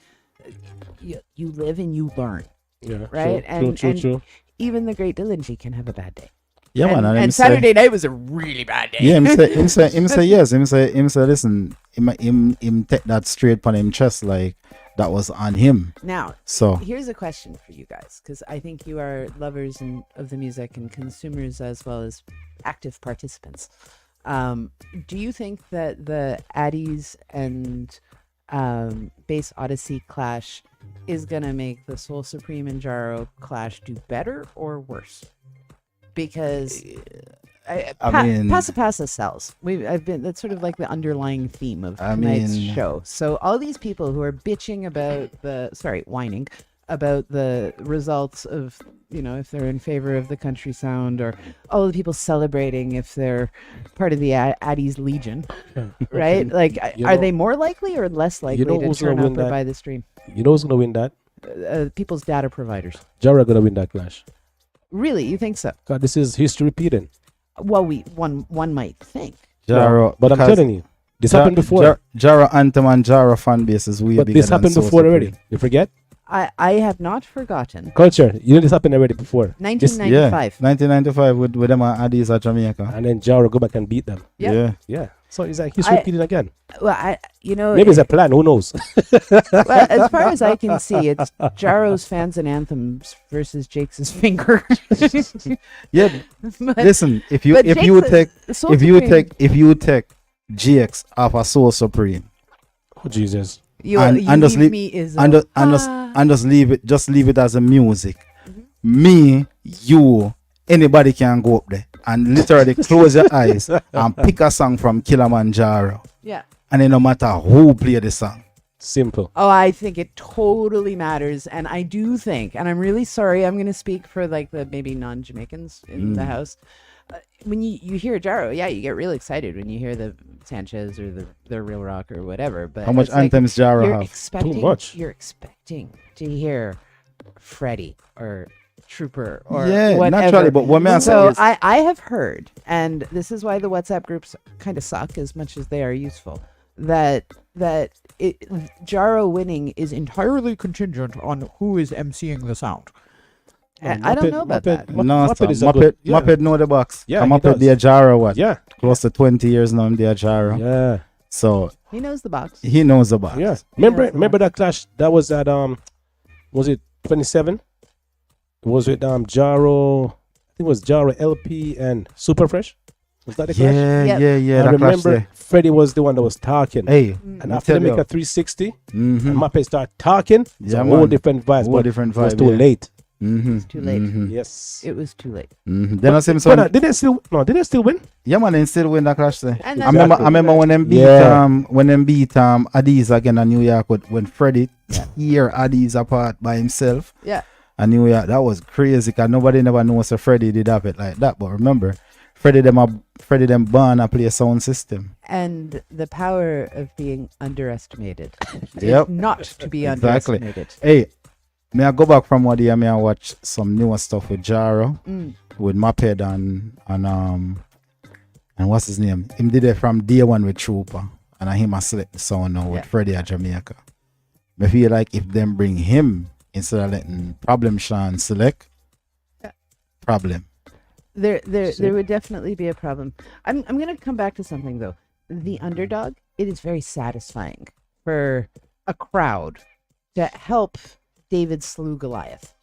you live and you learn. Yeah. Right? True. Even the great Dilinji can have a bad day. Yeah, and Saturday night was a really bad day. Yeah, him say yes. Him say listen, him take that straight upon him chest like that was on him. Now, so here's a question for you guys, because I think you are lovers of the music and consumers as well as active participants. Do you think that the Addies and Bass Odyssey clash is gonna make the Soul Supreme and Jaro clash do better or worse? Because Pasa sells. That's sort of like the underlying theme of tonight's show. So all these people who are bitching about whining about the results of, if they're in favor of the country sound, or all the people celebrating if they're part of the Addie's Legion, right? Like, are they more likely or less likely to turn up or buy the stream? You know who's gonna win that? People's data providers. Jara gonna win that clash. Really, you think so? God, this is history repeating. Well, one might think. Jaro, but I'm telling you, this happened before. Jaro anthem and Jaro fan base is way But bigger this than happened Soul before Supreme. already. You forget? I have not forgotten. Culture, this happened already before. 1995. 1995 with them and Addies at Jamaica. And then Jaro go back and beat them. Yep. Yeah. So it's like he's repeating again. Well, maybe it's a plan. Who knows? Well, as far as I can see, it's Jaro's fans and anthems versus Jake's finger. Yeah. Listen, if you take GX off a Soul Supreme. Oh Jesus. You just leave leave me is just leave it as a music. Me, you, anybody can go up there and literally close your eyes and pick a song from Kilimanjaro. Yeah. And it no matter who play the song. Simple. Oh, I think it totally matters, and I do think, and I'm really sorry, I'm going to speak for like the maybe non-Jamaicans in the house. When you hear Jaro, yeah, you get really excited when you hear the Sanchez or the Real Rock or whatever. But how much anthems Jaro have? Too much. You're expecting to hear Freddie or Trooper or whatever. Naturally, but what man so is I have heard, and this is why the WhatsApp groups kind of suck as much as they are useful, that Jaro winning is entirely contingent on who is emceeing the sound. I don't know about that. Muppet know the box. Yeah, Muppet the Jaro what? Yeah. Close to 20 years now in the Jaro. Yeah. So he knows the box. He knows the box. Yeah. Remember that clash that was at was it 27? Was it Jaro? I think it was Jaro LP and Super Fresh. Was that the clash? Yeah. I remember Freddie was the one that was talking. Hey, and after they make a 360, and Mm-hmm. Muppet start talking. It's a whole different vibe. Whole different It was vibe, too yeah. late. It's too late. Yes. It was too late. Then I see him But did they still win? Yeah, man, they still win that clash there. And I remember when them beat Addies again in New York when Freddie tear Addies apart by himself. Yeah. And New York, that was crazy because nobody never knows so Freddie did have it like that. But remember, Freddie them born a play sound system. And the power of being underestimated. Yep. Not to be Exactly. underestimated. Hey, may I go back from what year? May I watch some newer stuff with Jaro, with Muppet and what's his name? Him did it from day one with Trooper, and I him a select the sound now with Freddie at Jamaica. I feel like if them bring him instead of letting Problem Sean select, problem. There would definitely be a problem. I'm going to come back to something though. The underdog, it is very satisfying for a crowd to help David slew Goliath,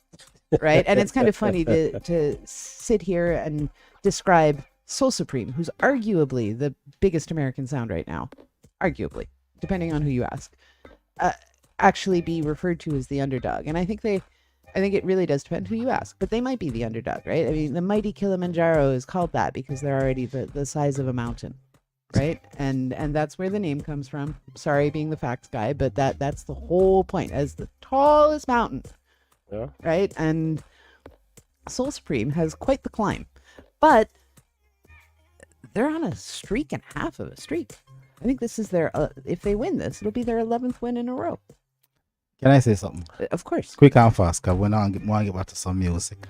right? And it's kind of funny to sit here and describe Soul Supreme, who's arguably the biggest American sound right now, arguably, depending on who you ask, actually be referred to as the underdog. And I think it really does depend who you ask, but they might be the underdog, right? I mean, the mighty Kilimanjaro is called that because they're already the size of a mountain, right? And that's where the name comes from. Sorry, being the facts guy, but that's the whole point, as the tallest mountain, right? And Soul Supreme has quite the climb, but they're on a streak and half of a streak. I think this is their, if they win this, it'll be their 11th win in a row. Can I say something? Of course. Quick and fast, because we want to get back to some music.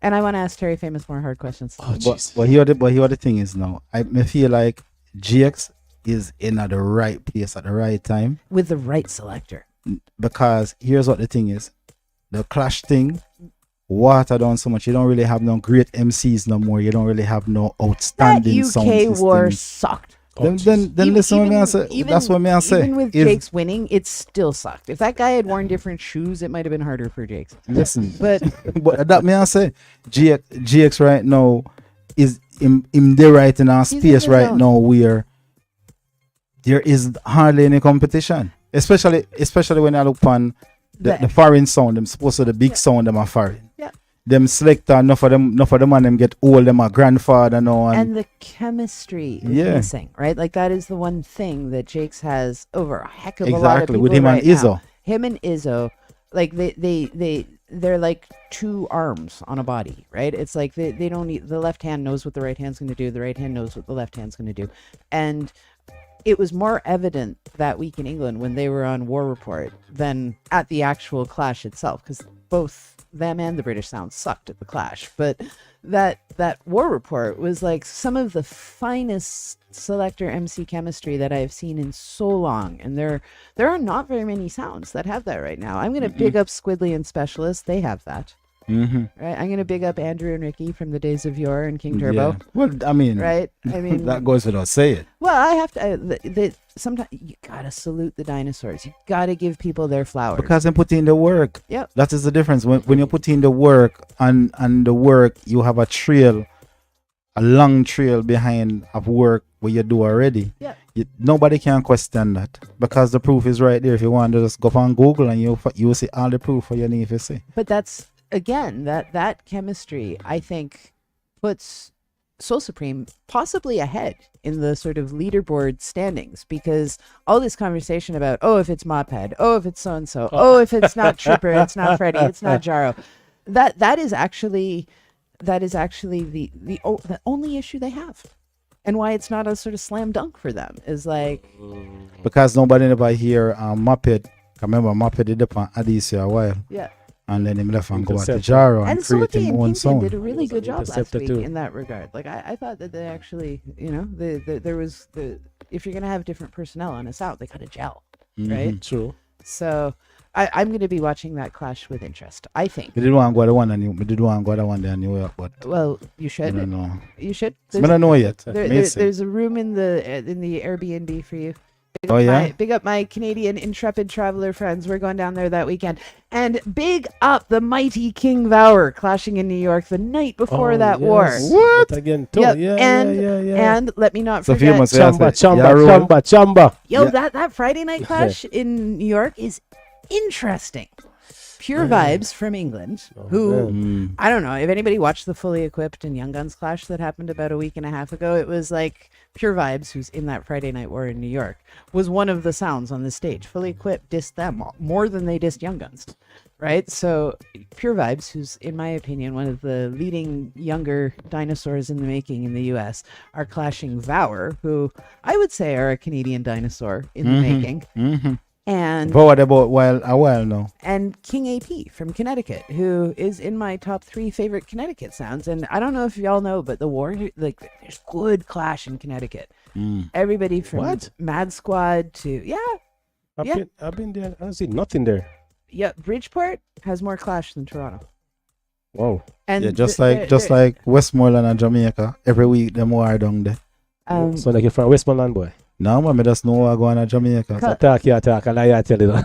And I want to ask Terry Famous more hard questions. Oh, jeez. But here the thing is now, I feel like GX is in at the right place at the right time. With the right selector. Because here's what the thing is. The clash thing, watered down so much. You don't really have no great MCs no more. You don't really have no outstanding sound That UK systems. war sucked. Then listen what I say. That's what I say. Even with Jake's winning, it still sucked. If that guy had worn different shoes, it might have been harder for Jake's. Listen, but that may I say, GX right now is in the right in our space right now where there is hardly any competition. Especially when I look upon the foreign sound, them supposed to the big sound them are foreign. Yeah. Them selector, enough of them and them get old, them are grandfather now. And the chemistry is missing, right? Like that is the one thing that Jake's has over a heck of a lot of people with him right and Izzo. now. Him and Izzo like they're like two arms on a body, right? It's like they don't need, the left hand knows what the right hand's going to do, the right hand knows what the left hand's going to do. And it was more evident that week in England when they were on War Report than at the actual clash itself, because both them and the British Sound sucked at the clash. But that War Report was like some of the finest selector MC chemistry that I've seen in so long, and there are not very many sounds that have that right now. I'm gonna big up Squidly and Specialist. They have that. Right, I'm gonna big up Andrew and Ricky from the days of yore and King Turbo. Yeah. Well, I mean, right? I mean, that goes without saying. well, I have to. Sometimes you gotta salute the dinosaurs. You gotta give people their flowers Because they put in the work. Yep. That is the difference. When you put in the work and the work, you have a trail, a long trail behind of work what you do already. Yeah. Nobody can question that because the proof is right there. If you want to just go on Google and you will see all the proof for your need to see. But that's again that chemistry I think puts Soul Supreme possibly ahead in the sort of leaderboard standings, because all this conversation about, oh, if it's Mophead, oh, if it's so and so, oh, if it's not Tripper, it's not Freddy, it's not Jaro, that is actually the only issue they have, and why it's not a sort of slam dunk for them is like because nobody never hear Mophead. Remember Mophead did up on Adisia a while. Yeah. And then him left and go back to Jaro and create Soulja his and own Kingpin sound. did a really good job last week too. in that regard. Like I thought that they actually, there was if you're gonna have different personnel on a sound, they gotta gel, right? True. So I'm gonna be watching that clash with interest. I think. We did one go the one and we did one go the one there in New York, but Well, you should. I don't know. You should. I don't know yet. There's a room in the Airbnb for you. Oh, yeah? Big up my Canadian intrepid traveler friends. We're going down there that weekend. And big up the mighty King Vower clashing in New York the night before that war. What? Again, too. Yep. Yeah, and and let me not Sophia forget. must say, Chamba. Yo, that Friday night clash in New York is interesting. Pure Vibes from England, who I don't know if anybody watched the Fully Equipped and Young Guns clash that happened about a week and a half ago. It was like Pure Vibes, who's in that Friday night war in New York, was one of the sounds on the stage. Fully Equipped dissed them more than they dissed Young Guns, right? So Pure Vibes, who's in my opinion one of the leading younger dinosaurs in the making in the US, are clashing Vower, who I would say are a Canadian dinosaur in the making. And But what about a while now? And King AP from Connecticut, who is in my top 3 favorite Connecticut sounds. And I don't know if y'all know, but the war, like, there's good clash in Connecticut. Everybody from Mad Squad to I've been there. I don't see nothing there. Yeah, Bridgeport has more clash than Toronto. Wow. And Yeah, just like Westmoreland and Jamaica, every week them war down there. So like you're from Westmoreland, boy. No, man, I just know what going on in Jamaica. So talk, and I tell you.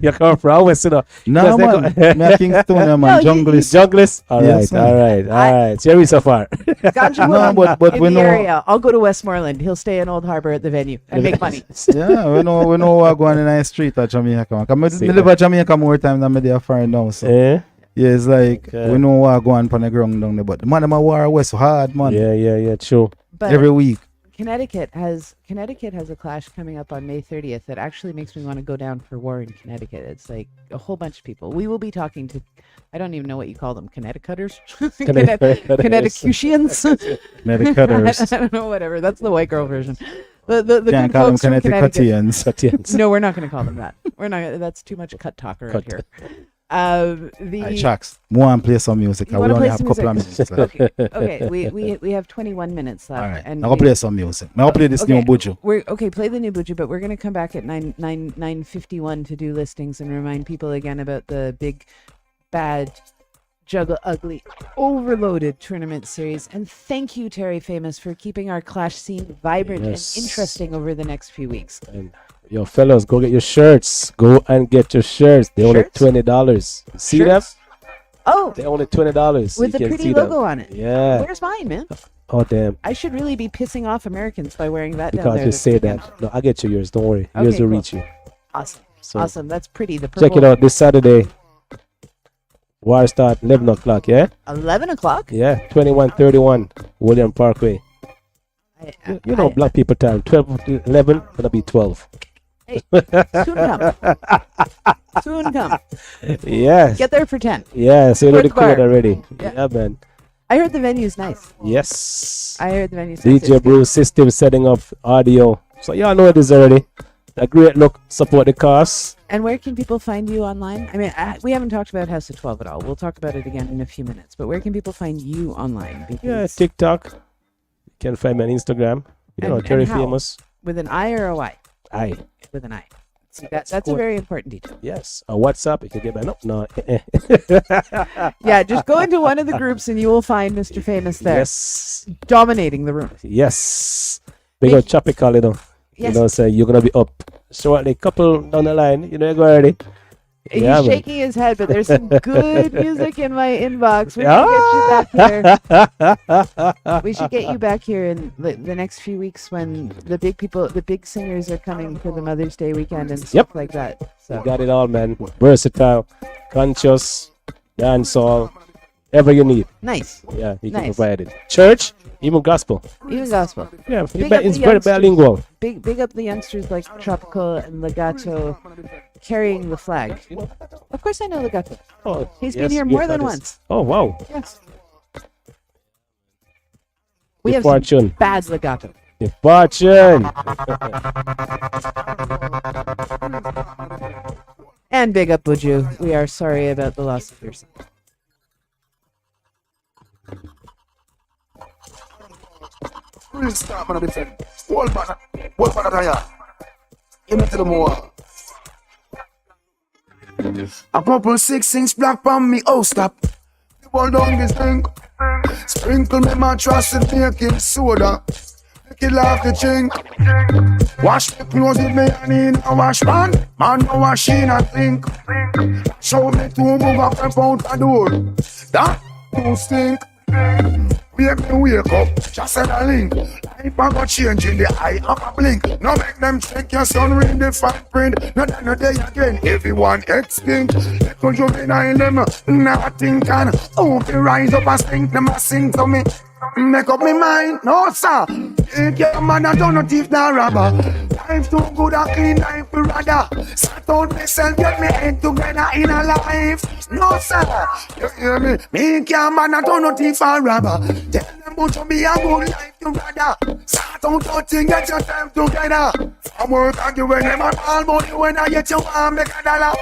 You come from West, you know. No, man. Me a Kingston, man. Junglist. All right. Cherry so far. Ganja No, but in we the know. area. I'll go to Westmoreland. He'll stay in Old Harbor at the venue and make money. Yeah, we know what going on in the street at Jamaica. Because I live at Jamaica more time than me there foreign now. So. Yeah, it's like we know what going on the ground down there. But the man, them a war west hard, man. Yeah, true. But every week. Connecticut has a clash coming up on May 30th that actually makes me want to go down for war in Connecticut. It's like a whole bunch of people. We will be talking to, I don't even know what you call them, Connecticuters? Connecticutians? Connecticuters. I don't know, whatever. That's the white girl version. The Can't good call them folks from Connecticutians. No, we're not going to call them that. We're not. That's too much cut talk around here. Chucks, want to play some music. We only have a couple of minutes left. Okay. We have 21 minutes left. All right. And I'm going to play some music. I'm going to play this new Buju. Play the new Buju, but we're going to come back at 9:51 to do listings and remind people again about the big, bad, Juggle Ugly, overloaded tournament series. And thank you, Terry Famous, for keeping our clash scene vibrant and interesting over the next few weeks. And yo, fellas, go get your shirts. Go and get your shirts. They're only $20. See them? Oh, they're only $20 with the pretty logo on it. Yeah. Where's mine, man? Oh damn! I should really be pissing off Americans by wearing that down because there. you say that. No, I get you yours. Don't worry. Okay, yours will cool. reach you. Awesome. So, awesome. That's pretty. The purple. Check it out this Saturday. War start 11 o'clock. Yeah. 11 o'clock. Yeah. 2131 William Parkway. You know, black people time. 12 to 11 gonna be 12. Hey, soon come. Soon come. Yes. Get there for 10. Yes, you know the Towards the bar. code already. Yeah. Yeah, man. I heard the venue's nice. Yes. I heard the venue's nice. DJ Bruce system setting up audio. So y'all know this already. A great look. Support the cause. And where can people find you online? I mean, we haven't talked about House of 12 at all. We'll talk about it again in a few minutes. But where can people find you online? Because Yeah, TikTok. You can find me on Instagram. You know, Terry how? Famous. With an I or a Y? Aye. With an I. See, that's a cool. very important detail. Yes. On WhatsApp, you can get my no. Yeah, just go into one of the groups and you will find Mr. Famous there. Yes. Dominating the room. Yes. Big up Tropical, you know. Yes. You know, say you're gonna be up shortly. Couple down the line, you know, you go already. He's Yeah, man. shaking his head, but there's some good music in my inbox. We Ah! should get you back here. We should get you back here in the next few weeks when the big singers are coming for the Mother's Day weekend and stuff like that. So You got it all, man. Versatile, conscious, dancehall, ever you need. Nice. Yeah, he can Nice. provide it. Church, even gospel. Even gospel. Yeah, Big up it's the very youngsters. bilingual. Big up the youngsters like Tropical and Legato carrying the flag. Of course I know Legato. Oh, He's yes, been here great more than artist. once. Oh, wow. Yes. We The have fortune. some bad Legato. The fortune. And big up Buju. We are sorry about the loss of your son. Real star, man, different. Whole banner here. Give me to the more. A couple 6-inch black on me, oh stop. You want down this thing. Sprinkle me mattress and baking soda. Make it laugh the chink. Wash the clothes with me and in a wash man. Man no washing and think. Show me to move up and out the door. That do stink. Make me wake up, just send a link. Life a go change in the eye of a blink. No make them check your son read the fine print. No that no day again, everyone extinct. Little juvenile them, nothing can. Oh, they rise up and sing, them a sing to me. Make up me mind, no sir. Ain't your man a don't no thief nor robber. Life too good a clean life for rather. Sort out myself, get me head together in a life. No sir, you hear me? Me ain't your man a don't no thief or robber. Tell them about to be a good life to rather. Sort out your thing, get yourself together. From work and you when them a all money when I get you want make a dollar.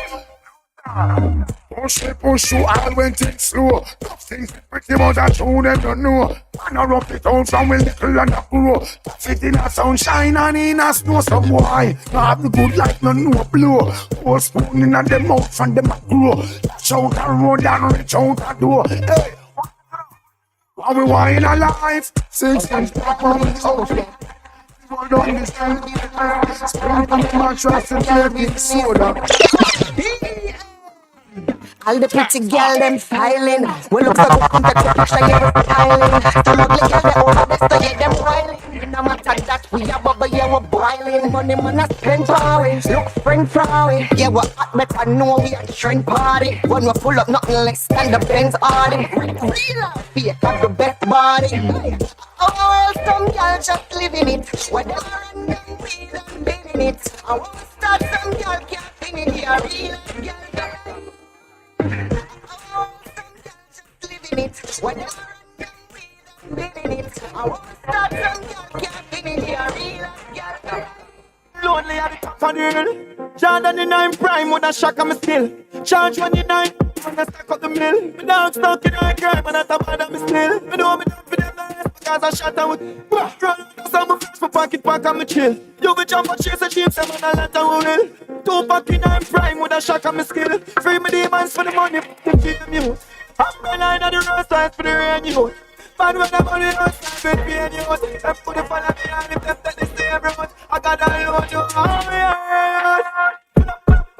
Push you all when things slow. Tough things pretty much a true them don't know. Man a rough it out from a little and a grow. Tough it in a sunshine and in a snow. Some boy, no have the good life, no blow. Pour spoon in a them mouth from them a grow. Shout a road and reach out a door. Hey, what we want in a life? 6 inch black on the house. People don't understand. Sprinkle the mattress and baking soda. All the pretty girl them styling. We look so good, take a picture, yeah, we're styling. Some ugly girl they over there, so yeah, them whining. No matter that, we a bubble, yeah, we're boiling. Money man a spend for it, look spring for it. Yeah, we're hot, better know we a trend party. When we pull up, nothing less than the Benz Audi. Real life, fake have the best body. Oh, some girl just living it. Whether run them weed and been in it. I want to start some girl camping in here. Real girl. Living it, whatever I'm living it. I want to start some girl camping in here, real girl. Lonely at the top of the hill. Jordan in I'm prime with a shock of me still. Charge 29 when I stack up the mill. Me dog stuck in high crime and I top of me still. Me know me done for them nice because I shot her with run. Some of fresh for pocket pack and me chill. You be jump and chase a sheep, some man a lot of will. 2 pack in I'm prime with a shock of me skill. Free me demons for the money, to fame you. Umbrella in the road side for the rain you. Man when I'm on the outside with pain you. Them put the fire behind the left that they stay everyone. I got a load you, oh yeah.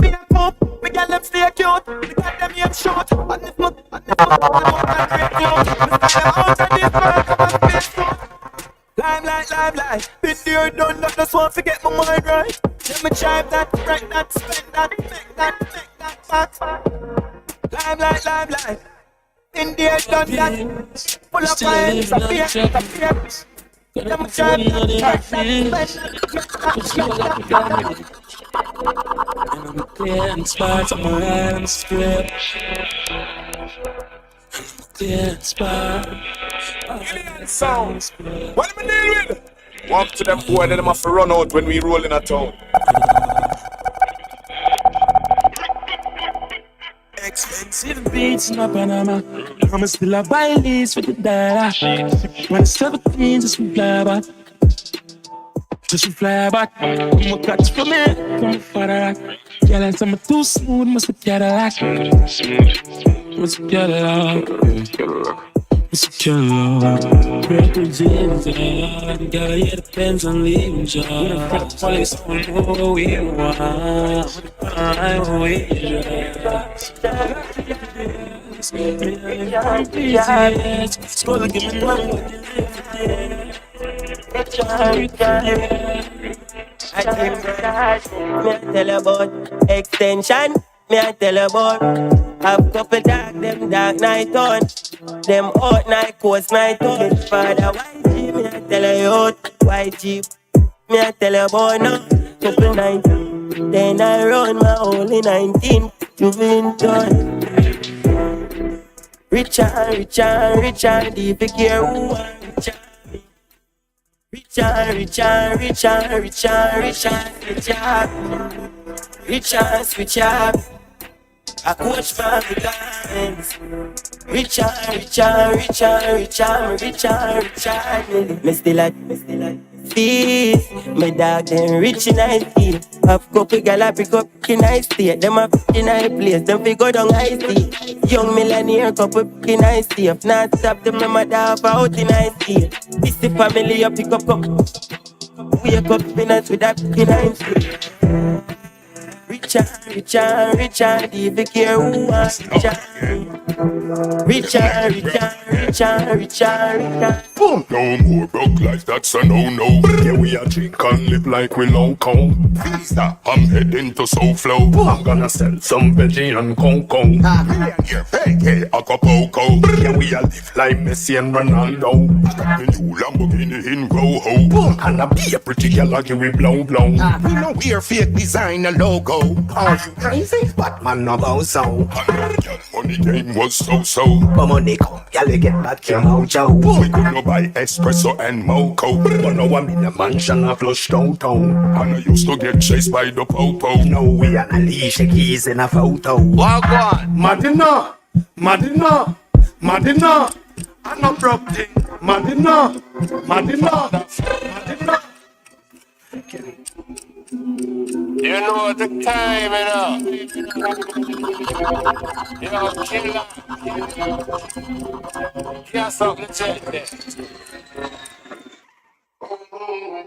Me a poop, me get them stay cute. Me get them aim short. And this month, them out and break out. Me stay out and this man come and space through. Limelight. Been there done that, just want to get my mind right. Let me drive that, break that, spend that, make that back. Limelight. In there done that. Full of fire, disappear. Let me drive that, break that, spend that, make that. clear and spots on my hands strip. Clear and spot. Sound. What am I dealing with? Walk to them boy, then them have to run out when we roll in a town. Expensive beats in my Panama. I'm still a buy lease for the dollar. When it's 17, just fly back. Just fly back. I'm a catch for me, come for that. Yeah, like I'm too smooth, must be Cadillac. Must be Cadillac. Must be Cadillac. Purple jeans, girl, yeah, depends on leaving job. The police don't know what we want. I'm I tell you about extension. Me I tell you about have couple dark night on. Them hot night, coast night on. Father YG, me I tell you out YG. Me I tell you about now couple night. Then I run my only 19 to been done. Richard, if you care who I Richard, switch up. I coach from the guys. Richard. Me still at fees. My dog them rich in I see. Have couple gal I pick up in I stay. Them a in I place. Them fi go down I see. Young millionaire couple in I stay. If not stop them, my dog out in I see. This the family you pick up. Wake up minutes with that in I see. Richard, if you care who wants Richard. Boom. No more broke life, that's a no-no. Yeah, we are drink and live like we local. Visa, I'm heading to Soul Flow. I'm gonna sell some veggie and Kong Kong. Yeah, hey, Acapulco. Yeah, we are live like Messi and Ronaldo. Got the new Lamborghini in Rojo. And I be a pretty girl like you with blow. We know we are fake designer logo. Are you crazy? Batman no go so. Money game was so. But money come, y'all get back your mojo. We could no buy espresso and moco. But now I'm in a mansion I flush downtown. And I used to get chased by the popo. No, we are Alicia Keys in a photo. Walk on. Madina. I'm not broke thing. Madina. You know the time, you know. You know, killer. Here's something to check there.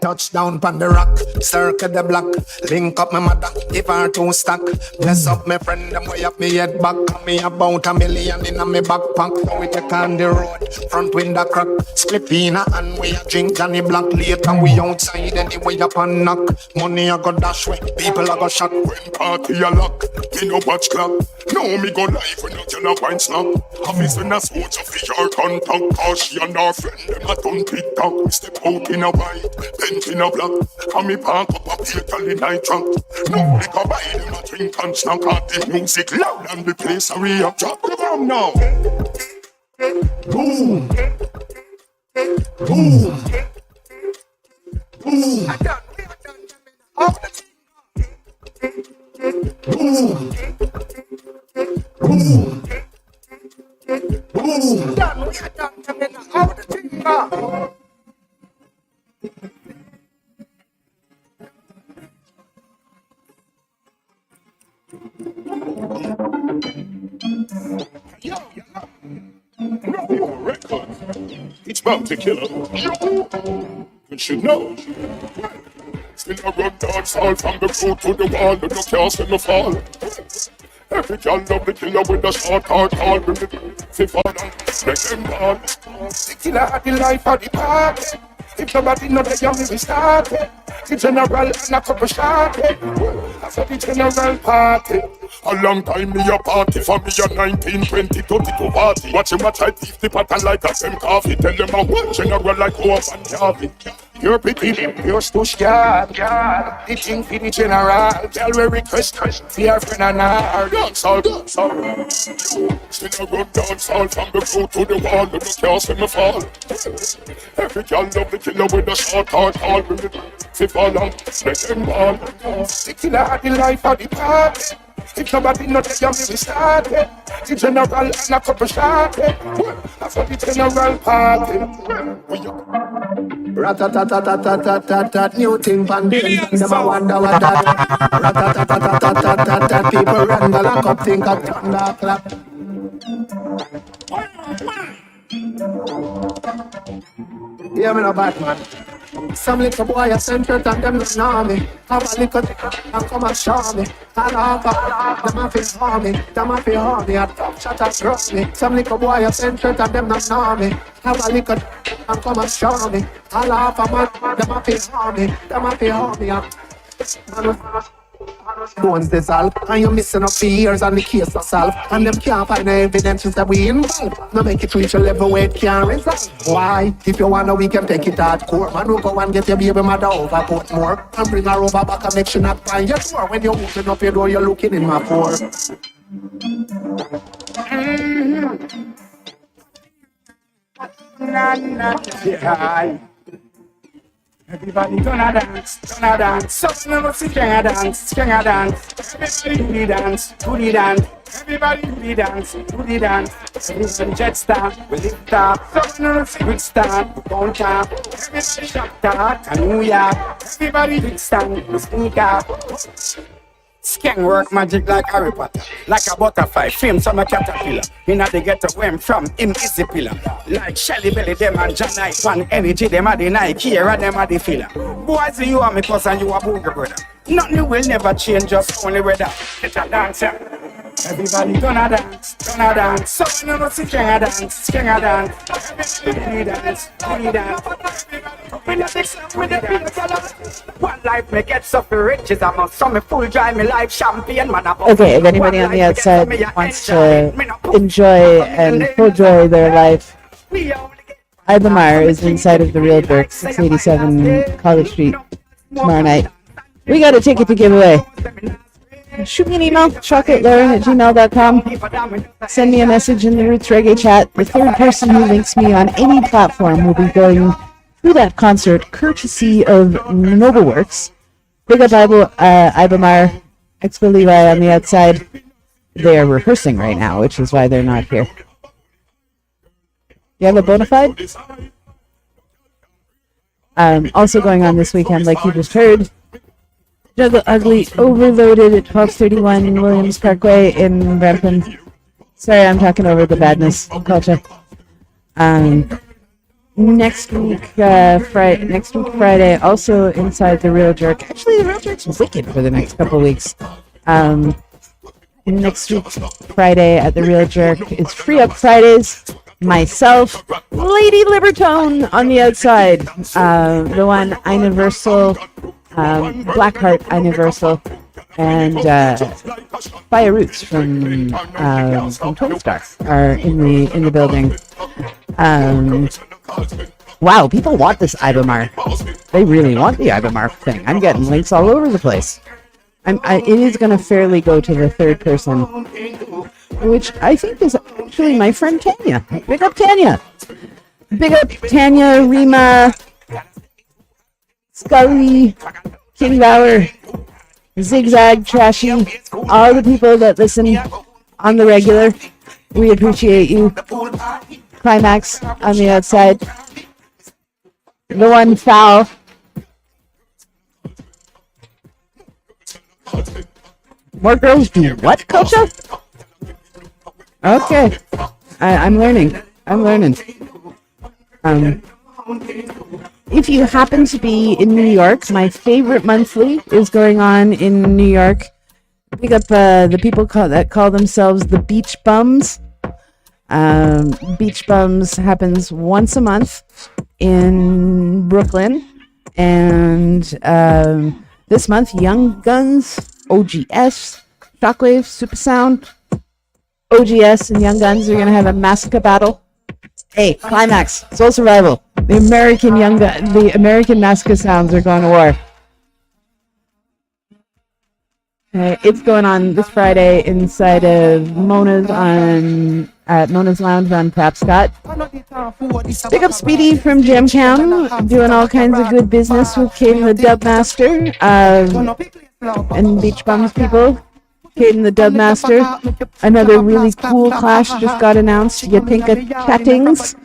Touchdown on the rock, circle the block. Link up my mother, give her 2 stack. Bless up my friend, them way up me head back. Me about $1 million in my backpack. Now we take on the road, front window crack. Split pina and we a drink Johnny Black. Later we outside anyway up and knock. Money I go dash way, people I go shot. When party a lock, me no watch clock. No me go live when you tell a wine snack. Office when a sword of your contact. Cause she and her friend, them a done TikTok. We step out in a white, bent in a black. And me park up a vehicle in night trunk. No liquor buy them a drink and snack. At the music loud and the place a re-up. Drop the bomb now. Boom. It's bound to kill her. You should know. Still I run dance all from the crew to the wall. And you can't see me fall. Every girl love the killer with a short hard call. Say father, make them ball. The killer had the life of the party. If nobody know the young we started. The general and a couple shot. After the general party. A long time me a party for me a 19, 20, 22 party. Watch him a try thief the pattern like a them coffee. Tell them a one general like Hope and Harvey. You're pretty, you're too scared. The thing for the general. Tell we request, fear friend and our dance all. Still a run dance all from the foot to the wall. You can't see me fall. Every girl love the killer with a short hard call. If fall out, let them ball. The killer had the life of the party. If nobody know that you me started. The general and a couple shots. After the general party. Rat-a-tat-tat-tat-tat-tat-tat, new thing pandemic, them a wonder what that. Rat-a-tat-tat-tat-tat-tat, people run the lock up, think of thunder clap. Hear me no Batman. Some little boy a sent hurt and them not know me. Have a little and come and show me. All over, them a fi harm me. Them a fi harm me. A top shot a grow me. Some little boy a sent hurt and them not know me. Have a little and come and show me. All over, man, them a fi harm me. Them a fi harm me. Bones dissolve, and you're missing up for years and the case to solve. And them can't find the evidence that we involved. No make it reach a level where it can't resolve. Why? If you wanna, we can take it hardcore. Man, we'll go and get your baby mother over, put more. And bring her over back and make sure not find your door. When you're opening up your door, you're looking in my door. Yeah. Everybody gonna dance. So never see can dance. Everybody do the dance. Everybody do the dance. Everybody jet star, we lift up. So never see good star, we count up. Everybody shop talk, and New York. Everybody big stand, we sneak up. Skin work magic like Harry Potter. Like a butterfly, fame some a caterpillar. Inna the ghetto where I'm from, him is the pillar. Like Shelly Belly, them and John Knight. One energy, them are the Nike, here and them are the filler. Boys, you are me cousin, you are booger brother. Nothing will never change, just only weather. Get a dancer. Everybody gonna dance. So no no see can dance. Everybody dance. With the people. One life may get so for riches, I'm a summer full dry, me life champion man. Okay, if anybody on the outside wants to enjoy and enjoy their life, Ibamar is inside of the Real Jerk, 687 College Street, tomorrow night. We got a ticket to give away. Shoot me an email, chocolatelauren@gmail.com. Send me a message in the Roots Reggae chat. The third person who links me on any platform will be going to that concert, courtesy of Nobleworks. Big up Ibamar, Expo Levi on the outside. They are rehearsing right now, which is why they're not here. You have a bona fide? Also going on this weekend, like you just heard, Juggle Ugly Overloaded at 1231 Williams Parkway in Brampton. Sorry, I'm talking over the badness culture. Next week Friday, also inside the Real Jerk. Actually, the Real Jerk's wicked for the next couple weeks. Next week Friday at the Real Jerk is Free Up Fridays. Myself, Lady Libertone on the outside. The one Universal. Blackheart Universal and Fire Roots from Twin Star are in the building. Wow, people want this Ibamar. They really want the Ibamar thing. I'm getting links all over the place. It is going to fairly go to the third person, which I think is actually my friend Tanya. Big up Tanya. Big up Tanya, Rima, Scully, King Bauer, Zigzag, Trashy, all the people that listen on the regular. We appreciate you. Climax on the outside. The one foul. More girls do what, Kocha? Okay. I'm learning. If you happen to be in New York, my favorite monthly is going on in New York. Pick up the people that call themselves the Beach Bums. Beach Bums happens once a month in Brooklyn. And this month, Young Guns, OGS, Shockwave, Super Sound, OGS, and Young Guns are gonna have a massacre battle. Hey, Climax, Soul Survival, the American Massacre Sounds are going to war. It's going on this Friday inside of Mona's at Mona's Lounge on Tapscott. Big up Speedy from Jam Cam, doing all kinds of good business with Caden the Dubmaster and Beach Bums people. Caden the Dubmaster. Another really cool clash just got announced. Yatinka Chattings,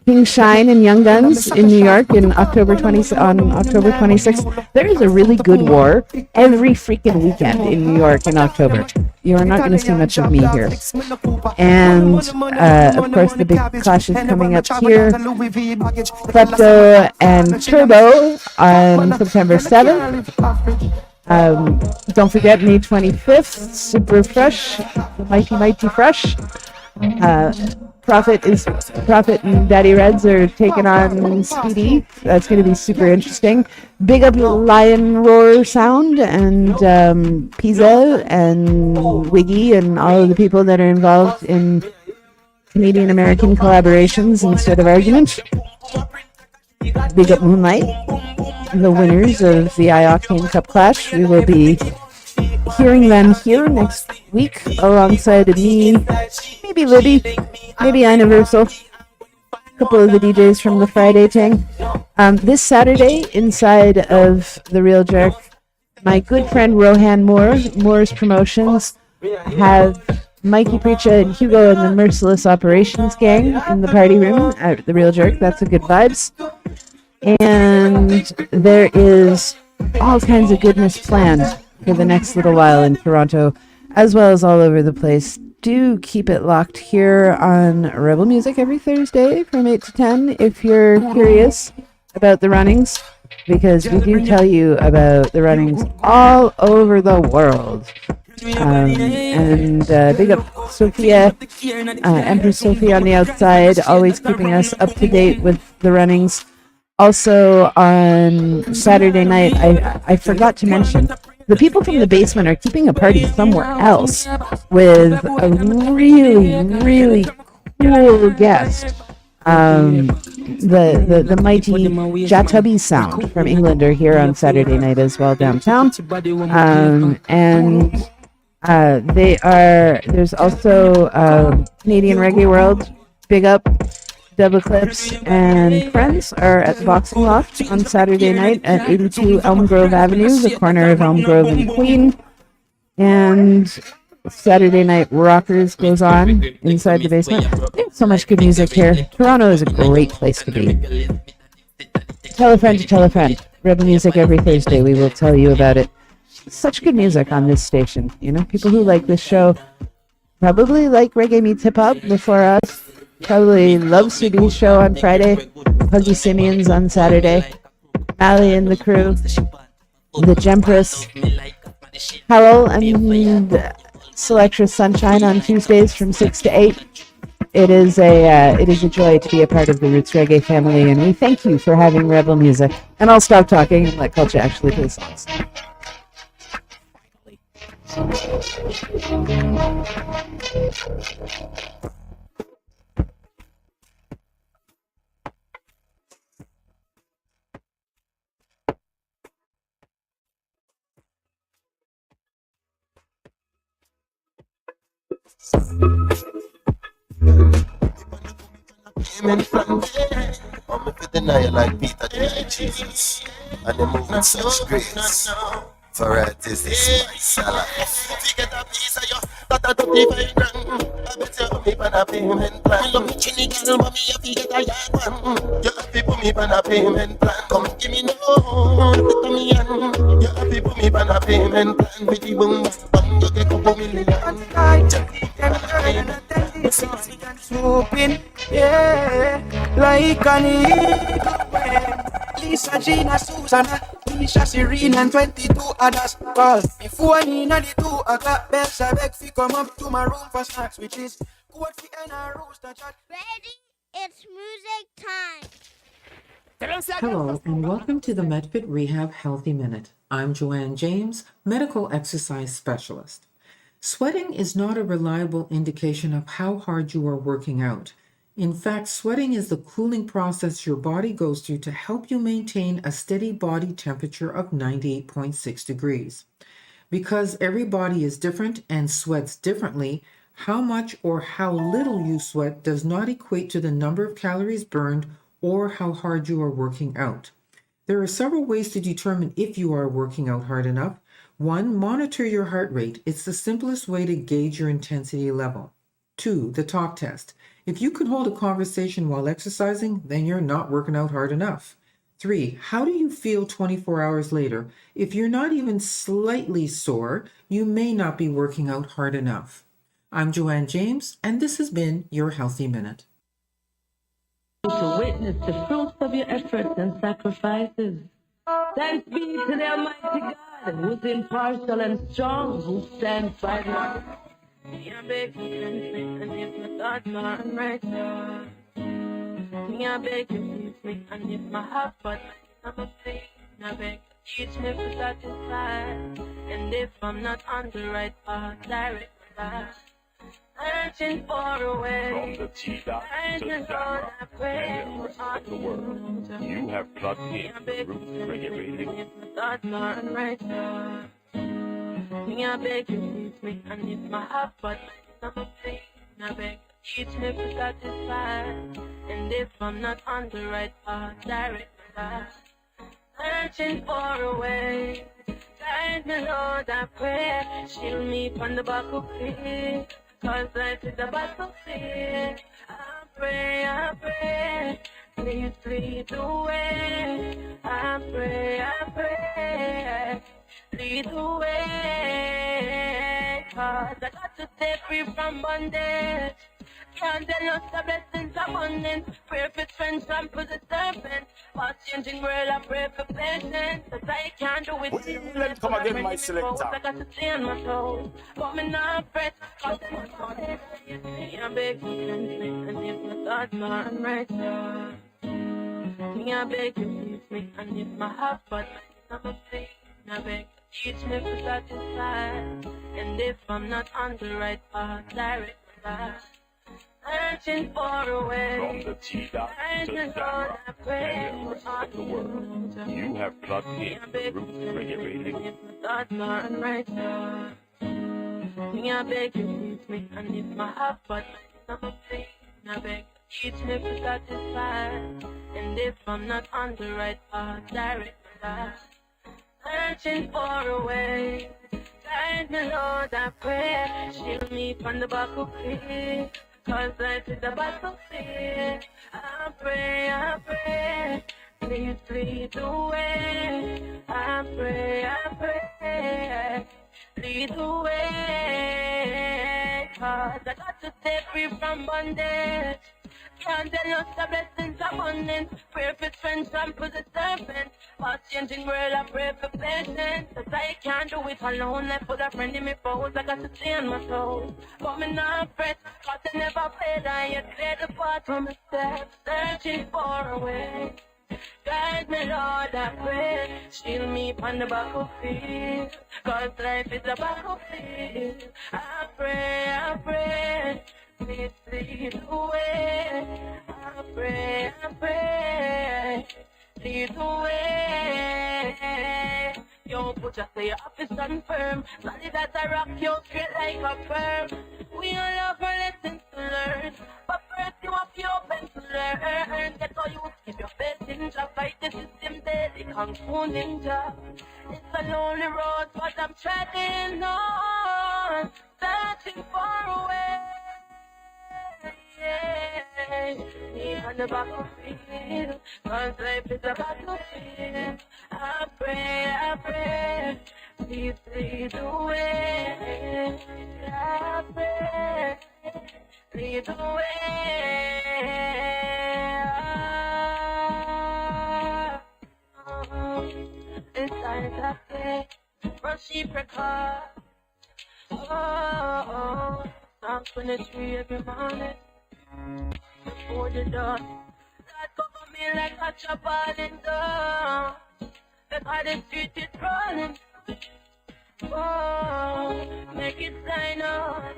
King Shine, and Young Guns in New York on October 26th. There is a really good war every freaking weekend in New York in October. You are not going to see much of me here. And, of course, the big clash is coming up here. Klepto and Turbo on September 7th. Don't forget May 25th, Super Fresh, Mighty Fresh. Prophet and Daddy Reds are taking on Speedy. That's going to be super interesting. Big up Lion Roar Sound and Pizza and Wiggy and all of the people that are involved in Canadian American collaborations instead of argument. Big up Moonlight, the winners of the iOctane Cup Clash. We will be hearing them here next week alongside of me, maybe Libby, maybe Universal, a couple of the DJs from the Friday thing. This Saturday, inside of The Real Jerk, my good friend Rohan Moore, Moore's Promotions, have Mikey Preacha and Hugo and the Merciless Operations Gang in the party room at The Real Jerk. That's a good vibes. And there is all kinds of goodness planned for the next little while in Toronto, as well as all over the place. Do keep it locked here on Rebel Music every Thursday from 8 to 10 if you're curious about the runnings, because we do tell you about the runnings all over the world. And big up Sophia, Empress Sophia on the outside, always keeping us up to date with the runnings. Also on Saturday night, I forgot to mention, the people from the basement are keeping a party somewhere else with a really, really cool guest. The mighty Jatubby Sound from England are here on Saturday night as well downtown. There's also Canadian Reggae World, big up. Double Clips and friends are at the Boxing Loft on Saturday night at 82 Elm Grove Avenue, the corner of Elm Grove and Queen. And Saturday Night Rockers goes on inside the basement. There's so much good music here. Toronto is a great place to be. Tell a friend to tell a friend. Rebel Music every Thursday. We will tell you about it. Such good music on this station. You know, people who like this show probably like Reggae Meets Hip Hop before us. Probably love Subi's show on Friday, Huggy Simeons on Saturday, Mally and the crew, the Gempress, Howell and Selectress Sunshine on Tuesdays from 6 to 8. It is a joy to be a part of the Roots Reggae family, and we thank you for having Rebel Music. And I'll stop talking and let Culture actually play songs. Amen from there. I'm a bit denial like Peter denied Jesus. And they move with such grace. For it is this my salad. If you get a piece of you, that I don't even run. I bet you put me on a payment plan. Love me chinny girl, mommy, if you get a yard one. You have to put me on a payment plan. Come give me no, put me on. You have to put me on a payment plan. With the boom, boom, you get a couple million. Swooping, yeah, like an eagle. Lisa, Gina, Susanna, Misha, Serena, and 22 others. Call before me, not the 2 o'clock. Bells, I beg fi come up to my room for snacks, which is good for any rooster chat. Ready? It's music time. Hello and welcome to the MedFit Rehab Healthy Minute. I'm Joanne James, Medical Exercise Specialist. Sweating is not a reliable indication of how hard you are working out. In fact, sweating is the cooling process your body goes through to help you maintain a steady body temperature of 98.6 degrees. Because every body is different and sweats differently, how much or how little you sweat does not equate to the number of calories burned or how hard you are working out. There are several ways to determine if you are working out hard enough. 1. Monitor your heart rate. It's the simplest way to gauge your intensity level. 2. The talk test. If you can hold a conversation while exercising, then you're not working out hard enough. 3. How do you feel 24 hours later? If you're not even slightly sore, you may not be working out hard enough. I'm Joanne James, and this has been your Healthy Minute. To witness the fruits of your efforts and sacrifices. Thanks be to the Almighty God, who's impartial and strong, who stands by me. Yeah, baby, and if my thoughts aren't right, yeah, baby, leave me, and if my heart, but I'm a thing, I beg, teach me to satisfy, and if I'm not on the right path, direct my path. Searching for a way. From the T-Dot to Dara, mayors of the world, you have plugged in the Roots Reggae Radio. If my thoughts aren't right, I beg you, leave me, and if my heart, but I'm a thing, I beg, teach me to satisfy, and if I'm not on the right path, direct my path. Searching for a way, guide me, Lord, I pray, shield me from the back of fear. Cause life is a battlefield. I pray, please lead the way. I pray, lead the way. Cause I got to stay free from bondage. Can't tell us the blessings abundant. Pray for strength and for the serpent. Fast changing world, I pray for patience. Cause I can't do it. Let's come again, my selector. I got to stay on my toes. But me not fret. Cause I'm not honest. I beg you, and if my thoughts aren't right, me I beg you, leave me, and if my heart, but I'm a thing, I beg, teach me to satisfy, and if I'm not on the right path, direct my path. Searching for a way. From the T-Dot to Dara, mayors of the world, you have plugged in the Roots Reggae Radio. If my thoughts aren't right, me I beg you, leave me, and if my heart, but I'm a thing, I beg, teach me to satisfy, and if I'm not on the right path, direct my path. Searching for a way, guide me, Lord, I pray, shield me from the back of fear. Cause life is a battlefield. I pray, please lead the way. I pray, lead the way. Cause I got to stay free from bondage. Can't tell us the blessings abundant. Pray for strength and for the serpent. Fast changing world, I pray for patience. Cause I can't do it alone. I put a friend in me foes. I got to stay on my toes. But me not fret, cause I never failed. I yet clear the path from my steps. Searching for a way. Guide me, Lord, I pray. Shield me from the battlefield. Cause life is a battlefield. I pray, please lead the way. I pray, lead the way. Yo, put your say up and stand firm. Solid as a rock, yo, straight like a firm. We all have our lessons to learn, but first you have to open to learn. Get all you keep your faith in Jah. Fight the system daily, Kung Fu Ninja. It's a lonely road, but I'm treading on, searching for a way. Even the battlefield, cause life is a battlefield. I pray, please lead the way. I pray, lead the way. It's time to play, reciprocal. Psalm 23 every morning. Before the dawn, God cover me like a chapel in dawn. Because the street is rolling. Oh, make it sign on.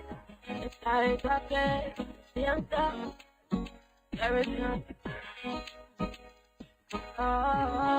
It's like a play. Young stuff. There is nothing. Oh.